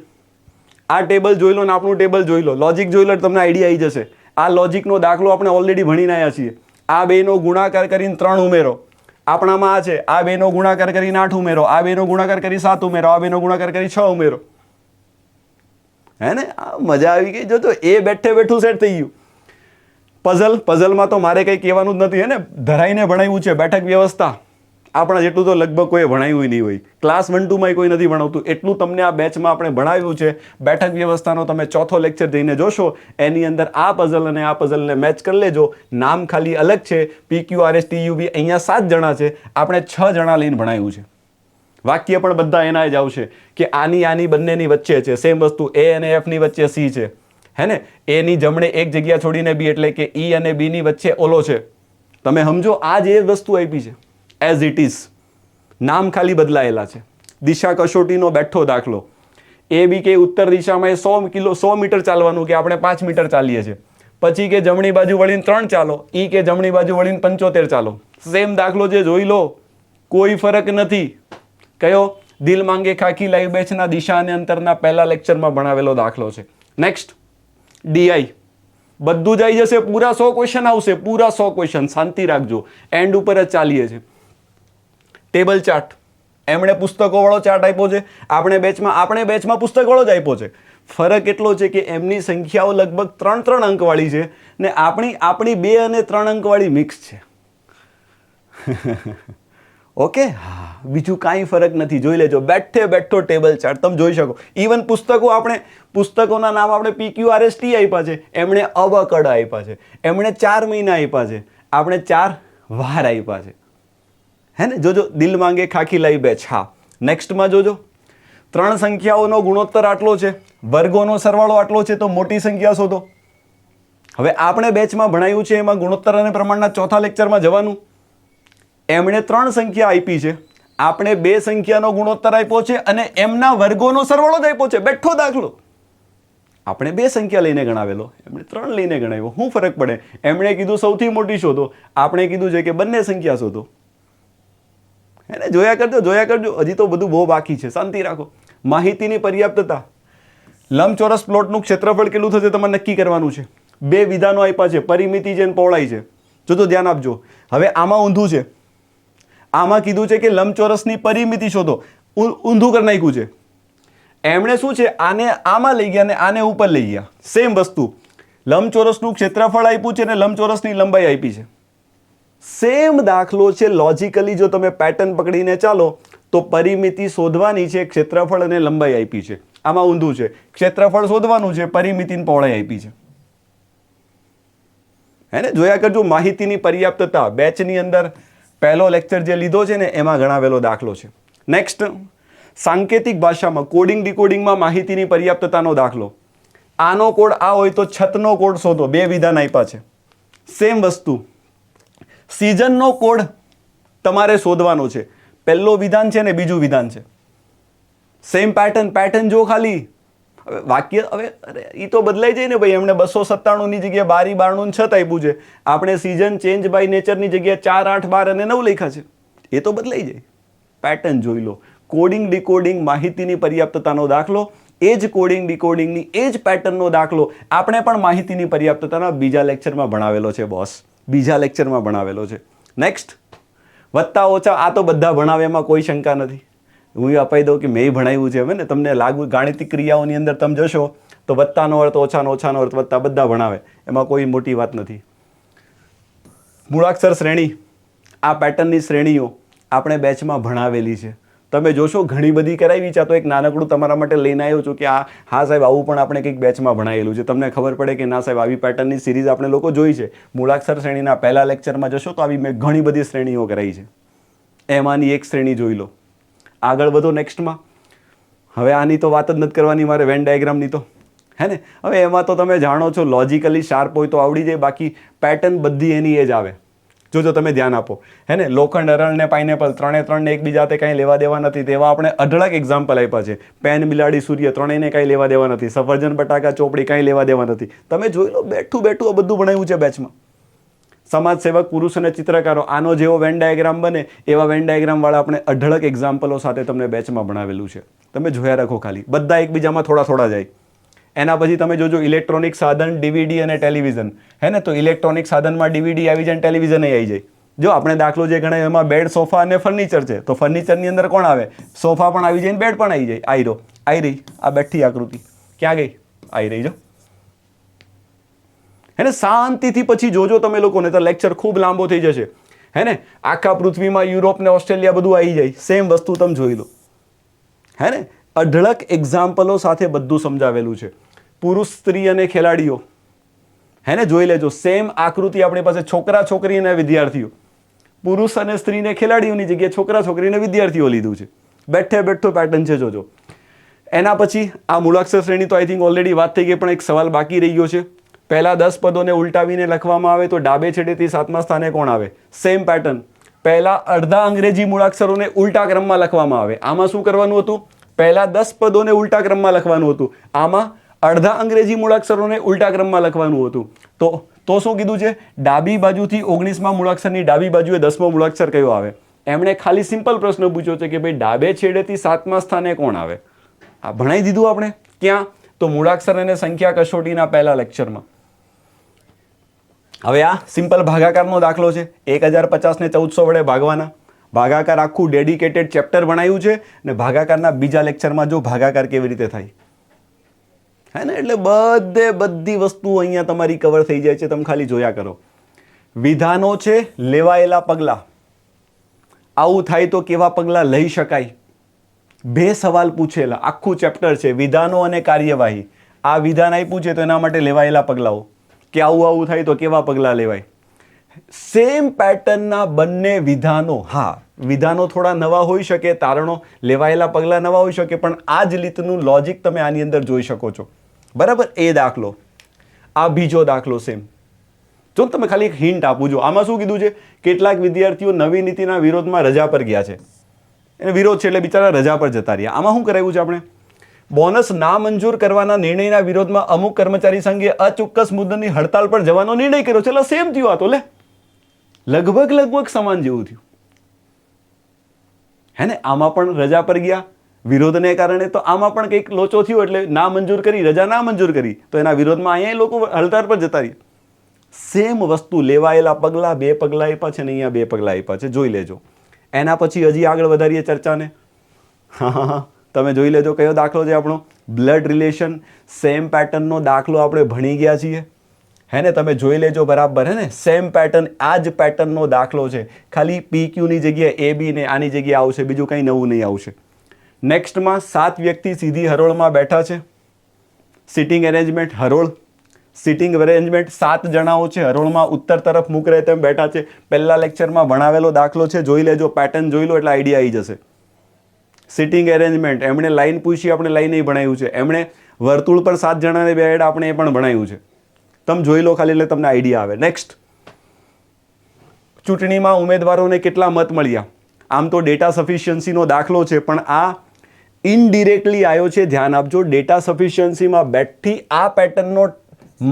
આ ટેબલ જોઈ લો ને આપણું ટેબલ જોઈ લો, લોજિક જોઈ લો, તમને આઈડિયા આવી જશે. આ લોજિકનો દાખલો આપણે ઓલરેડી ભણીને આવ્યા છીએ. આ બેનો ગુણાકાર કરીને 3 ઉમેરો, આપણામાં આ છે. આ બેનો ગુણાકાર કરીને 8 ઉમેરો, આ બેનો ગુણાકાર કરી 7 ઉમેરો, આ બેનો ગુણાકાર કરી 6 ઉમેરો. હે ને? મજા આવી ગઈ. જો એ બેઠું સેટ થઈ ગયું. પઝલમાં તો મારે કંઈ કહેવાનું જ નથી. હે ને, ધરાઈને ભણાવ્યું છે. બેઠક વ્યવસ્થા આપણા જેટલું તો લગભગ કોઈ ભણાવ્યું નહીં હોય. ક્લાસ 1-2માં કોઈ નથી ભણાવતું, એટલું તમને આ બેચમાં આપણે ભણાવ્યું છે. બેઠક વ્યવસ્થાનો તમે 4થો લેક્ચર જઈને જોશો, એની અંદર આ પઝલ અને આ પઝલને મેચ કરી લેજો. નામ ખાલી અલગ છે, PQRS TUB. અહીંયા 7 જણા છે, આપણે 6 જણા લઈને ભણાવ્યું છે. વાક્ય પણ બધા એના જ આવશે કે આની બંનેની વચ્ચે છે સેમ વસ્તુ. A અને F ની વચ્ચે C છે. હે ને? A ની જમણે એક જગ્યા છોડીને B, એટલે કે E અને B ની વચ્ચે ઓલો છે. તમે સમજો, આ જ એ વસ્તુ આપી છે એઝ ઇટ ઇઝ. નામ ખાલી બદલાયેલા છે. દિશા કસોટીનો બેઠો દાખલો. AB કે ઉત્તર દિશામાં 100 મીટર ચાલવાનું, કે આપણે 5 મીટર ચાલીએ છીએ. પછી કે જમણી બાજુ વળીને 3 ચાલો, E કે જમણી બાજુ વળીને 75 ચાલો. સેમ દાખલો છે, જોઈ લો, કોઈ ફરક નથી. કયો? દિલ માંગે ખાકી લાઈવ બેચના દિશા અને અંતરના પહેલા લેક્ચરમાં ભણાવેલો દાખલો છે. Next, DI. બધું જ આવી જશે, પૂરા 100 ક્વેશ્ચન આવશે, પૂરા 100 ક્વેશ્ચન. શાંતિ રાખજો, એન્ડ ઉપર જ ચાલીએ છીએ. ટેબલ ચાર્ટ, એમણે પુસ્તકો વાળો ચાર્ટ આપ્યો છે. આપણે બેચમાં પુસ્તક વાળો જ આપ્યો છે. ફરક એટલો છે કે એમની સંખ્યાઓ લગભગ 3 અંકવાળી છે ને આપણી 2 અને 3 અંકવાળી મિક્સ છે. ઓકે, હા, બીજું કાંઈ ફરક નથી. જોઈ લેજો, બેઠો ટેબલ ચાર્ટ તમે જોઈ શકો. ઇવન પુસ્તકોના નામ આપણે PQRST આપ્યા છે, એમણે અવકડ આપ્યા છે, એમણે 4 મહિના આપ્યા છે, આપણે 4 વાર આપ્યા છે. હે ને? જોજો, દિલ માંગે ખાખી લાઈ બેચ. હા, નેક્સ્ટમાં જોજો, 3 સંખ્યાઓનો ગુણોત્તર આટલો છે, વર્ગોનો સરવાળો આટલો છે, તો મોટી સંખ્યા શોધો. હવે આપણે બેચમાં ભણાયું છે એમાં ગુણોત્તર અને પ્રમાણના ચોથા લેક્ચરમાં જવાનું. એમણે 3 સંખ્યા આપી છે, આપણે 2 સંખ્યાનો ગુણોત્તર આપ્યો છે અને એમના વર્ગોનો સરવાળો જ આપ્યો છે. બેઠો દાખલો. આપણે 2 સંખ્યા લઈને ગણાવેલો, એમણે 3 લઈને ગણાવ્યો. શું ફરક પડે? એમણે કીધું સૌથી મોટી શોધો, આપણે કીધું છે કે બંને સંખ્યા શોધો. એને જોયા કરજો. હજી તો બધું બહુ બાકી છે, શાંતિ રાખો. માહિતીની પર્યાપ્તતા. લંબચોરસ પ્લોટનું ક્ષેત્રફળ કેટલું થશે તમારે નક્કી કરવાનું છે. 2 વિધાનો આપ્યા છે, પરિમિતિ છે અને પહોળાઈ છે. જોજો, ધ્યાન આપજો. હવે આમાં ઊંધું છે. આમાં કીધું છે કે લંબચોરસની પરિમિતિ શોધો, ઊંધું કરી નાખ્યું છે. એમણે શું છે, આને આમાં લઈ ગયા અને આને ઉપર લઈ ગયા. સેમ વસ્તુ, લંબચોરસનું ક્ષેત્રફળ આપ્યું છે અને લંબચોરસની લંબાઈ આપી છે. સેમ દાખલો છે. લોજિકલી જો તમે પેટર્ન પકડીને ચાલો તો પરિમિતિ શોધવાની છે, ક્ષેત્રફળ અને લંબાઈ આપી છે. આમાં ઊંધું છે, ક્ષેત્રફળ શોધવાનું છે, પરિમિતિની પહોળાઈ આપી છે. હે ને? જોયા કરજો. માહિતીની પર્યાપ્તતા બેચની અંદર પહેલો લેક્ચર જે લીધો છે ને એમાં ગણાવેલો દાખલો છે. નેક્સ્ટ, સાંકેતિક ભાષામાં કોડિંગ ડીકોડિંગમાં માહિતીની પર્યાપ્તતાનો દાખલો. આનો કોડ આ હોય તો છતનો કોડ શોધો. 2 વિધાન આપ્યા છે. સેમ વસ્તુ, સિઝનનો કોડ તમારે શોધવાનો છે. પહેલો વિધાન છે ને બીજું વિધાન છે. સેમ પેટર્ન જો ખાલી. હવે વાક્ય, હવે એ તો બદલાઈ જાય ને ભાઈ. એમણે 297 ની જગ્યાએ 12 92 6 આપ્યું છે. આપણે સિઝન ચેન્જ બાય નેચરની જગ્યાએ 4 8 12 અને 9 લખ્યા છે. એ તો બદલાઈ જાય. પેટર્ન જોઈ લો. કોડિંગ ડીકોડિંગ માહિતીની પર્યાપ્તતાનો દાખલો, એ જ કોડિંગ ડીકોડિંગની એ જ પેટર્નનો દાખલો આપણે પણ માહિતીની પર્યાપ્તતાના બીજા લેક્ચરમાં ભણાવેલો છે બોસ. બીજા લેક્ચરમાં ભણાવેલો છે. નેક્સ્ટ, વત્તા ઓછા. આ તો બધા ભણાવે, એમાં કોઈ શંકા નથી. હું એ અપાઈ દઉં કે મેં ભણાવ્યું છે. હવે ને તમને લાગુ, ગાણિતિક ક્રિયાઓની અંદર તમે જશો તો વત્તાનો અર્થ, ઓછાનો અર્થ, વત્તા બધા ભણાવે, એમાં કોઈ મોટી વાત નથી. મૂળાક્ષર શ્રેણી, આ પેટર્નની શ્રેણીઓ આપણે બેચમાં ભણાવેલી છે. તમે જોશો ઘણી બધી કરાવી છે. આ તો એક નાનકડું તમારા માટે લઈને આવ્યો છું કે હા સાહેબ, આવું પણ આપણે કંઈક બેચમાં ભણાવેલું છે. તમને ખબર પડે કે ના સાહેબ, આવી પેટર્નની સિરીઝ આપણે લોકો જોઈ છે. મૂળાક્ષર શ્રેણીના પહેલા લેક્ચરમાં જશો તો આવી મેં ઘણી બધી શ્રેણીઓ કરાવી છે. એમાંની એક શ્રેણી જોઈ લો. આગળ વધો નેક્સ્ટમાં. હવે આની તો વાત જ નથી કરવાની મારે, વેન ડાયાગ્રામની તો. હે ને? હવે એમાં તો તમે જાણો છો, લોજિકલી શાર્પ હોય તો આવડી જાય, બાકી પેટર્ન બધી એની એ જ આવે. જોજો, તમે ધ્યાન આપો. હે ને? લોખંડ, હરણ ને પાઇનેપલ, 3 ને એકબીજા હાથે કાંઈ લેવા દેવા નથી. તેવા આપણે અઢળક એક્ઝામ્પલ આપ્યા છે. પેન, બિલાડી, સૂર્ય, ત્રણેયને કાંઈ લેવા દેવા નથી. સફરજન, બટાકા, ચોપડી કાંઈ લેવા દેવા નથી. તમે જોઈ લો, બેઠું આ બધું ભણાવ્યું છે બેચમાં. સમાજ સેવક, પુરુષ અને ચિત્રકારો, આનો જેવો વેન ડાયાગ્રામ બને એવા વેન ડાયાગ્રામ વાળા આપણે અઢળક એક્ઝામ્પલો સાથે તમને બેચમાં ભણાવેલું છે. તમે જોયા રાખો ખાલી. બધા એકબીજામાં થોડા જાય. એના પછી તમે જોજો, ઇલેક્ટ્રોનિક સાધન, DVD અને ટેલિવિઝન. હે ને? તો ઇલેક્ટ્રોનિક સાધનમાં DVD આવી જાય, ટેલિવિઝન આવી જાય. જો આપણે દાખલો જે ગણાય એમાં બેડ, સોફા અને ફર્નિચર છે, તો ફર્નિચરની અંદર કોણ આવે? સોફા પણ આવી જાય ને બેડ પણ આવી જાય. આવી રહી આ બેઠી આકૃતિ. ક્યાં ગઈ? આવી રહી. જો હે ને? શાંતિથી પછી જોજો તમે લોકોને, તો લેક્ચર ખૂબ લાંબો થઈ જશે. હે ને? આખા પૃથ્વીમાં યુરોપ ને ઓસ્ટ્રેલિયા બધું આવી જાય. સેમ વસ્તુ તમે જોઈ લો. હે ને? અઢળક એક્ઝામ્પલો સાથે બધું સમજાવેલું છે. પુરુષ, સ્ત્રી અને ખેલાડીઓ. હે ને? જોઈ લેજો. સેમ આકૃતિ આપણી પાસે. છોકરા, છોકરી અને વિદ્યાર્થીઓ. પુરુષ અને સ્ત્રીને ખેલાડીઓની જગ્યાએ છોકરા, છોકરીને વિદ્યાર્થીઓ લીધું છે. બેઠો પેટર્ન છે. જોજો. એના પછી આ મૂળાક્ષર શ્રેણી તો આઈ થિંક ઓલરેડી વાત થઈ ગઈ, પણ એક સવાલ બાકી રહી ગયો છે. પહેલા 10 પદોને ઉલટાવીને લખવામાં આવે તો ડાબે છેડેથી 7મા સ્થાને કોણ આવે? Same pattern. પહેલા અડધા અંગ્રેજી મૂળાક્ષરોને ઉલટા ક્રમમાં લખવામાં આવે. આમાં શું કરવાનું હતું? પહેલા 10 પદોને ઉલટા ક્રમમાં લખવાનું હતું. આમાં અડધા અંગ્રેજી મૂળાક્ષરોને ઉલટા ક્રમમાં લખવાનું હતું. તો શું કીધું છે? ડાબી બાજુથી 19મા મૂળાક્ષરની ડાબી બાજુએ 10મો મૂળાક્ષર કયો આવે? એમણે ખાલી સિમ્પલ પ્રશ્ન પૂછ્યો છે કે ભાઈ ડાબે છેડેથી 7મા સ્થાને કોણ આવે? આ ભણાવી દીધું આપણે. ક્યાં? તો મૂળાક્ષર અને સંખ્યા કસોટીના પહેલા લેક્ચરમાં. હવે આ સિમ્પલ ભાગાકારનો દાખલો છે. 1050 ને 1400 વડે ભાગવાના. ભાગાકાર આખું ડેડિકેટેડ ચેપ્ટર ભણાવ્યું છે, અને ભાગાકારના બીજા લેક્ચરમાં જો ભાગાકાર કેવી રીતે થાય. હે ને. એટલે બધી વસ્તુઓ અહીંયા તમારી કવર થઈ જાય છે. તમે ખાલી જોયા કરો. વિધાનો છે, લેવાયેલા પગલાં. આવું થાય તો કેવા પગલાં લઈ શકાય? 2 સવાલ પૂછેલા, આખું ચેપ્ટર છે વિધાનો અને કાર્યવાહી. આ વિધાન આપ્યું છે તો એના માટે લેવાયેલા પગલાઓ, કે આવું થાય તો કેવા પગલાં લેવાય. સેમ પેટર્નના બંને વિધાનો. હા, વિધાનો થોડા નવા હોઈ શકે, તારણો, લેવાયેલા પગલાં નવા હોઈ શકે, પણ આ જ રીતનું લોજિક તમે આની અંદર જોઈ શકો છો. બરાબર. એ દાખલો, આ બીજો દાખલો સેમ. જો તમે ખાલી એક હિન્ટ આપું છું. આમાં શું કીધું છે? કેટલાક વિદ્યાર્થીઓ નવી નીતિના વિરોધમાં રજા પર ગયા છે. એને વિરોધ છે એટલે બિચારા રજા પર જતા રહ્યા. આમાં શું કરાવ્યું છે આપણે? બોનસ નામંજૂર કરવાના નિર્ણયના વિરોધમાં અમુક કર્મચારી સંઘે અચોક્કસ મુદ્દતની હડતાલ પર જવાનો નિર્ણય કર્યો છે. એટલે સેમ થયું. આ તો લગભગ સમાન જેવું થયું. હે ને. આમાં પણ રજા પર ગયા વિરોધને કારણે, તો આમાં પણ કંઈક લોચો થયો એટલે નામંજૂર કરી, રજા નામંજૂર કરી, તો એના વિરોધમાં અહીંયા લોકો હડતાલ પર જતા રહ્યા. સેમ વસ્તુ, લેવાયેલા પગલાં, 2 પગલાં આપ્યા છે ને અહીંયા 2 પગલાં આપ્યા છે. જોઈ લેજો. એના પછી હજી આગળ વધારીએ ચર્ચાને. હા, તમે જોઈ લેજો કયો દાખલો છે આપણો. બ્લડ રિલેશન, સેમ પેટર્નનો દાખલો આપણે ભણી ગયા છીએ. હે ને. તમે જોઈ લેજો બરાબર. હે ને. સેમ પેટર્ન, આ જ પેટર્નનો દાખલો છે. ખાલી PQ ની જગ્યાએ AB ને આની જગ્યાએ આવશે, બીજું કંઈ નવું નહીં આવશે. નેક્સ્ટમાં 7 વ્યક્તિ સીધી હરોળમાં બેઠા છે. સિટિંગ એરેન્જમેન્ટ, હરોળ. સિટિંગ અરેન્જમેન્ટ, 7 જણાઓ છે હરોળમાં ઉત્તર તરફ મુખ રહે તેમ બેઠા છે. પહેલા લેક્ચરમાં ભણાવેલો દાખલો છે. જોઈ લેજો, પેટર્ન જોઈ લો એટલે આઈડિયા આવી જશે. સિટિંગ એરેન્જમેન્ટ, એમણે લાઈન પૂછી, આપણે લાઈન નહીં ભણાવ્યું છે. એમણે વર્તુળ પર 7 જણાને બેહાડ્યા, આપણે એ પણ ભણાવ્યું છે. તમે જોઈ લો ખાલી એટલે તમને આઈડિયા આવે. નેક્સ્ટ, ચૂંટણીમાં ઉમેદવારોને કેટલા મત મળ્યા. આમ તો ડેટા સફિશિયન્સીનો દાખલો છે, પણ આ ઇનડિરેક્ટલી આવ્યો છે. ધ્યાન આપજો. ડેટા સફિશિયન્સીમાં બેઠી આ પેટર્નનો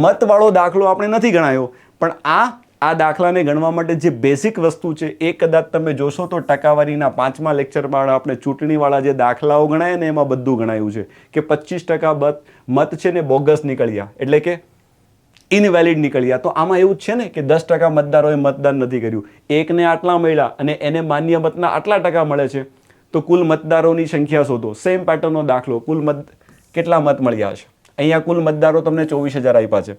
મતવાળો દાખલો આપણે નથી ગણાયો, પણ આ દાખલાને ગણવા માટે જે બેઝિક વસ્તુ છે એ કદાચ તમે જોશો તો ટકાવારીના 5મા લેક્ચરમાં આપણે ચૂંટણીવાળા જે દાખલાઓ ગણાય ને એમાં બધું ગણાયું છે કે 25% મત છે ને બોગસ નીકળ્યા, એટલે કે ઇનવેલિડ નીકળ્યા. તો આમાં એવું જ છે ને કે 10% મતદારોએ મતદાન નથી કર્યું, એકને આટલા મળ્યા અને એને માન્ય મતના આટલા ટકા મળે છે, તો કુલ મતદારોની સંખ્યા શોધો. સેમ પેટર્નનો દાખલો, કુલ કેટલા મત મળ્યા હશે. અહીંયા કુલ મતદારો તમને 24,000 આપ્યા છે.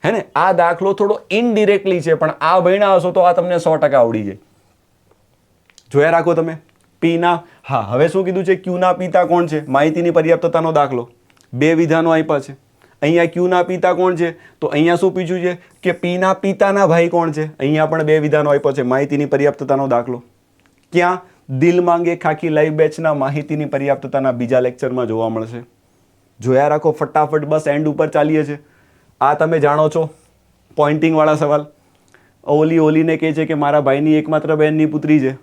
હે ને. આ દાખલો થોડો ઇનડિરેક્ટલી છે, પણ આ ભણ્યા હશો તો આ તમને 100% આવડી જાય. જોયા રાખો તમે. પીના, હા, હવે શું કીધું છે? ક્યુના પિતા કોણ છે? માહિતીની પર્યાપ્તતાનો દાખલો. 2 વિધાનો આપ્યા છે. અહીંયા ક્યુના પિતા કોણ છે? તો અહીંયા શું પૂછ્યું છે કે પીના પિતાના ભાઈ કોણ છે? અહીંયા પણ 2 વિધાનો આપ્યા છે. માહિતીની પર્યાપ્તતાનો દાખલો ક્યાં? દિલ માંગે ખાકી લાઈવ બેચના માહિતીની પર્યાપ્તતાના બીજા લેક્ચરમાં જોવા મળશે. જોયા રાખો ફટાફટ. બસ એન્ડ ઉપર ચાલીએ છે. આ તમે જાણો છો પોઇન્ટિંગ વાળા સવાલ. ઓલીને કહે છે કે મારા ભાઈની એકમાત્ર બહેનની પુત્રી છે.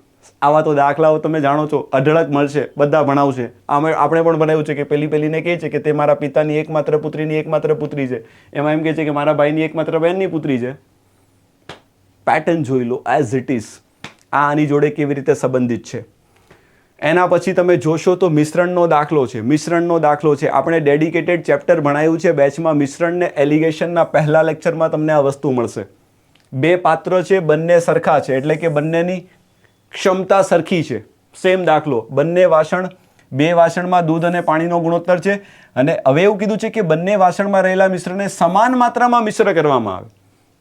આવા તો દાખલાઓ તમે જાણો છો, અઢળક મળશે, બધા ભણાવશે. આમાં આપણે પણ બનાવ્યું છે કે પેલીને કહે છે કે તે મારા પિતાની એકમાત્ર પુત્રી છે. એમાં એમ કહે છે કે મારા ભાઈની એકમાત્ર બહેનની પુત્રી છે. પેટર્ન જોઈ લો એઝ ઇટ ઇઝ. આ આની જોડે કેવી રીતે સંબંધિત છે. એના પછી તમે જોશો તો મિશ્રણનો દાખલો છે. મિશ્રણનો દાખલો છે, આપણે ડેડિકેટેડ ચેપ્ટર ભણાવ્યું છે બેચમાં. મિશ્રણને એલિગેશનના પહેલા લેક્ચરમાં તમને આ વસ્તુ મળશે. 2 પાત્ર છે, બંને સરખા છે, એટલે કે બંનેની ક્ષમતા સરખી છે. સેમ દાખલો. 2 વાસણમાં દૂધ અને પાણીનો ગુણોત્તર છે, અને હવે એવું કીધું છે કે બંને વાસણમાં રહેલા મિશ્રણને સમાન માત્રામાં મિશ્ર કરવામાં આવે.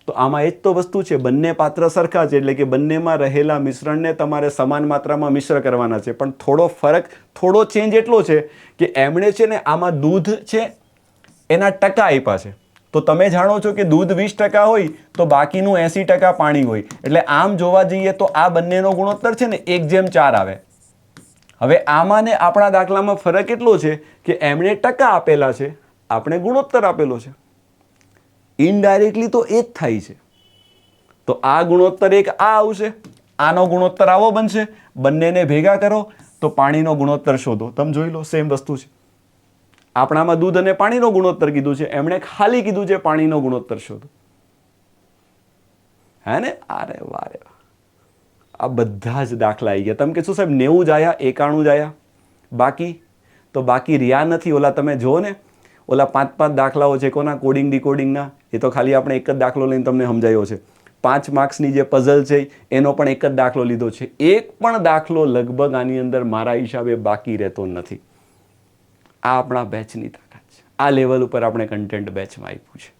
તો આમાં એ જ તો વસ્તુ છે. બંને પાત્ર સરખા છે, એટલે કે બંનેમાં રહેલા મિશ્રણને તમારે સમાન માત્રામાં મિશ્ર કરવાના છે. પણ થોડો ફરક, થોડો ચેન્જ એટલો છે કે એમણે છે ને આમાં દૂધ છે એના ટકા આપ્યા છે. તો તમે જાણો છો કે દૂધ 20% હોય તો બાકીનું 80% પાણી હોય. એટલે આમ જોવા જઈએ તો આ બંનેનો ગુણોત્તર છે ને 1:4 આવે. હવે આમાં ને આપણા દાખલામાં ફરક એટલો છે કે એમણે ટકા આપેલા છે, આપણે ગુણોત્તર આપેલો છે. ઇનડાયરેક્ટલી તો એ જ થાય છે. તો આ ગુણોત્તર એક આ આવશે, આનો ગુણોત્તર આવો બનશે. બંનેને ભેગા કરો તો પાણીનો ગુણોત્તર શોધો. તમે જોઈ લો, સેમ વસ્તુ છે. આપણામાં દૂધ અને પાણીનો ગુણોત્તર કીધું છે, એમણે ખાલી કીધું છે પાણીનો ગુણોત્તર શોધો. હે ને. અરે વારે, આ બધા જ દાખલા આવી ગયા. તમે કહેશો સાહેબ 90 જ આયા, 91 જ આયા, બાકી રહ્યા નથી. ઓલા તમે જુઓ ને, ઓલા 5 દાખલાઓ છે કોના? કોડિંગ ડીકોડિંગના. એ તો ખાલી આપણે એક જ દાખલો લઈને તમને સમજાયો છે. 5 માર્ક્સની જે પઝલ છે એનો પણ એક જ દાખલો લીધો છે. એક પણ દાખલો લગભગ આની અંદર મારા હિસાબે બાકી રહેતો નથી. આ આપણા બેચની તાકાત છે. આ લેવલ ઉપર આપણે કન્ટેન્ટ બેચમાં આપ્યું છે.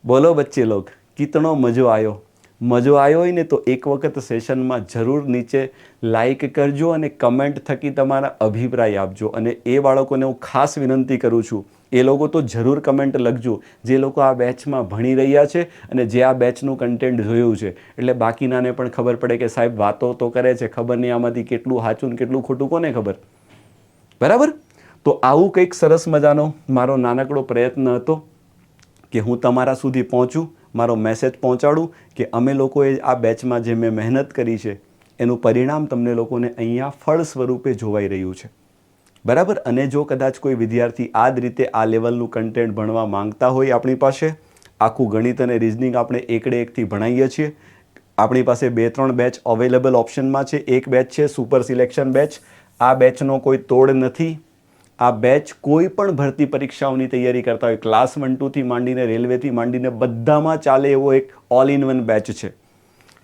બોલો બચ્ચે લોગ, કિતનો મજો આવ્યો? મજો આવ્યો હોય ને તો એક વખત સેશનમાં જરૂર નીચે લાઈક કરજો અને કમેન્ટ થકી તમારા અભિપ્રાય આપજો. અને એ બાળકોને હું ખાસ વિનંતી કરું છું, એ લોકો તો જરૂર કમેન્ટ લખજો જે લોકો આ બેચમાં ભણી રહ્યા છે અને જે આ બેચનું કન્ટેન્ટ જોયું છે, એટલે બાકીનાને પણ ખબર પડે કે સાહેબ વાતો તો કરે છે, ખબર નહીં આમાંથી કેટલું સાચું ને કેટલું ખોટું કોને ખબર. બરાબર? તો આવું કંઈક સરસ મજાનો મારો નાનકડો પ્રયત્ન હતો કે હું તમારા સુધી પહોંચું, મારો મેસેજ પહોંચાડું કે અમે લોકોએ આ બેચમાં જે મેં મહેનત કરી છે એનું પરિણામ તમને લોકોને અહીંયા ફળ સ્વરૂપે જોવાઈ રહ્યું છે. બરાબર? અને જો કદાચ કોઈ વિદ્યાર્થી આ જ રીતે આ લેવલનું કન્ટેન્ટ ભણવા માંગતા હોય, આપણી પાસે આખું ગણિત અને રિઝનિંગ આપણે એકડે એકથી ભણાવીએ છીએ. આપણી પાસે 2-3 બેચ અવેલેબલ ઓપ્શનમાં છે. એક બેચ છે સુપર સિલેક્શન બેચ. આ બેચનો કોઈ તોડ નથી. આ બેચ કોઈ પણ ભરતી પરીક્ષાઓની તૈયારી કરતા હોય, ક્લાસ 1-2 થી માંડીને રેલવેથી માંડીને બધામાં ચાલે એવો એક ઓલ ઇન વન બેચ છે.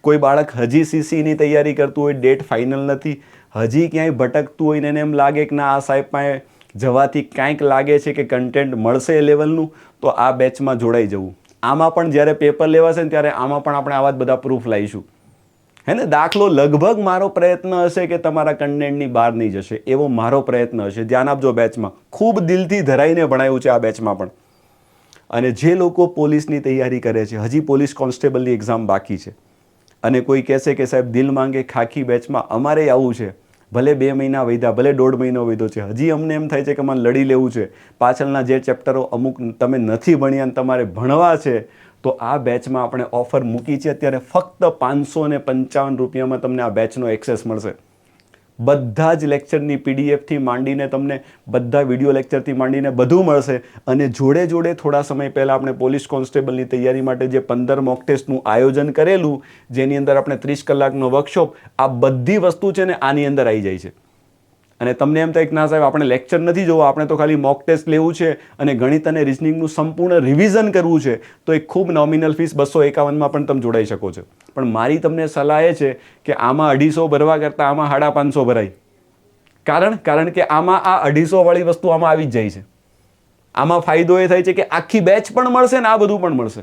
કોઈ બાળક હજી સીસીની તૈયારી કરતું હોય, ડેટ ફાઇનલ નથી, હજી ક્યાંય ભટકતું હોય ને એને એમ લાગે કે ના આ સાહેબ પાસે જવાથી કાંઈક લાગે છે કે કન્ટેન્ટ મળશે એ લેવલનું, તો આ બેચમાં જોડાઈ જવું. આમાં પણ જ્યારે પેપર લેવાશે ને ત્યારે આમાં પણ આપણે આવા જ બધા પ્રૂફ લાવીશું. હે ને? દાખલો લગભગ મારો પ્રયત્ન હશે કે તમારા કન્ટેન્ટની બહાર નહીં જશે, એવો મારો પ્રયત્ન હશે. ધ્યાન આપજો. બેચમાં ખૂબ દિલથી ધરાઈને ભણાયું છે આ બેચમાં પણ. અને જે લોકો પોલીસની તૈયારી કરે છે, હજી પોલીસ કોન્સ્ટેબલની એક્ઝામ બાકી છે, અને કોઈ કહેશે કે સાહેબ દિલ માંગે ખાખી બેચમાં અમારે આવું છે, ભલે 2 મહિના વધ્યા, ભલે 1.5 મહિનો વધ્યો છે, હજી અમને એમ થાય છે કે અમારે લડી લેવું છે, પાછળના જે ચેપ્ટરો અમુક તમે નથી ભણ્યા અને તમારે ભણવા છે, તો આ બેચમાં આપણે ઓફર મૂકી છે અત્યારે. ફક્ત 555 રૂપિયામાં તમને આ બેચનો એક્સેસ મળશે. બધા જ લેક્ચરની પીડીએફથી માંડીને તમને બધા વિડીયો લેક્ચરથી માંડીને બધું મળશે. અને જોડે જોડે થોડા સમય પહેલાં આપણે પોલીસ કોન્સ્ટેબલની તૈયારી માટે જે 15 મોક ટેસ્ટનું આયોજન કરેલું, જેની અંદર આપણે 30 કલાકનો વર્કશોપ, આ બધી વસ્તુ છે ને આની અંદર આવી જાય છે. અને તમને એમ થાય કે ના સાહેબ આપણે લેક્ચર નથી જોવા, આપણે તો ખાલી મોક ટેસ્ટ લેવું છે અને ગણિત અને રિઝનિંગનું સંપૂર્ણ રિવિઝન કરવું છે, તો એક ખૂબ નોમિનલ ફીસ 251માં પણ તમે જોડાઈ શકો છો. પણ મારી તમને સલાહ એ છે કે આમાં 250 ભરવા કરતાં આમાં 550 ભરાય. કારણ કે આમાં આ 250 વાળી વસ્તુ આમાં આવી જ જાય છે. આમાં ફાયદો એ થાય છે કે આખી બેચ પણ મળશે ને આ બધું પણ મળશે.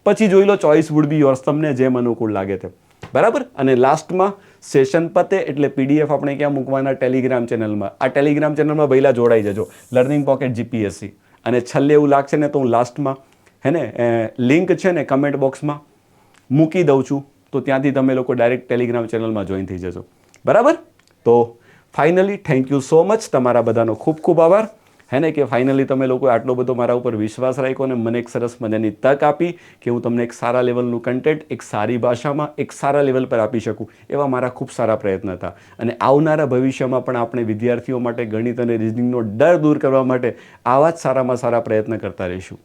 પછી જોઈ લો, ચોઇસ વુડ બી યોર્સ, તમને જેમ અનુકૂળ લાગે તેમ. બરાબર? અને લાસ્ટમાં સેશન પતે એટલે પીડીએફ આપણે ક્યાં મૂકવાના? ટેલિગ્રામ ચેનલમાં. આ ટેલિગ્રામ ચેનલમાં પહેલાં જોડાઈ જજો, લર્નિંગ પોકેટ જીપીએસસી. અને છેલ્લે એવું લાગશે ને તો હું લાસ્ટમાં લિંક છે ને કમેન્ટ બોક્સમાં મૂકી દઉં છું, તો ત્યાંથી તમે લોકો ડાયરેક્ટ ટેલિગ્રામ ચેનલમાં જોઈન થઈ જજો. બરાબર? તો finally thank you so much. તમારા બધાનો ખૂબ ખૂબ આભાર. હે ને? કે ફાઇનલી તમે લોકોએ આટલો બધો મારા ઉપર વિશ્વાસ રાખ્યો અને મને એક સરસ મજાની તક આપી કે હું તમને એક સારા લેવલનું કન્ટેન્ટ એક સારી ભાષામાં એક સારા લેવલ પર આપી શકું. એવા મારા ખૂબ સારા પ્રયત્ન હતા. અને આવનારા ભવિષ્યમાં પણ આપણે વિદ્યાર્થીઓ માટે ગણિત અને રિઝનિંગનો ડર દૂર કરવા માટે આવા જ સારામાં સારા પ્રયત્ન કરતા રહીશું.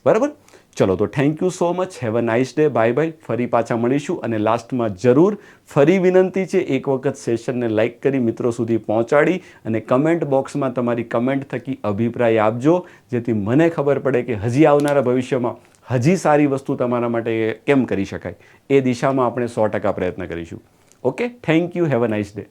બરાબર? ચલો, તો thank you so much. Have a nice day. Bye bye. ફરી પાછા મળીશું. અને લાસ્ટમાં જરૂર ફરી વિનંતી છે, એક વખત સેશનને લાઇક કરી મિત્રો સુધી પહોંચાડી અને કમેન્ટ બોક્સમાં તમારી કમેન્ટ થકી અભિપ્રાય આપજો, જેથી મને ખબર પડે કે હજી આવનારા ભવિષ્યમાં હજી સારી વસ્તુ તમારા માટે કેમ કરી શકાય. એ દિશામાં આપણે 100% પ્રયત્ન કરીશું. Okay, thank you. Have a nice day.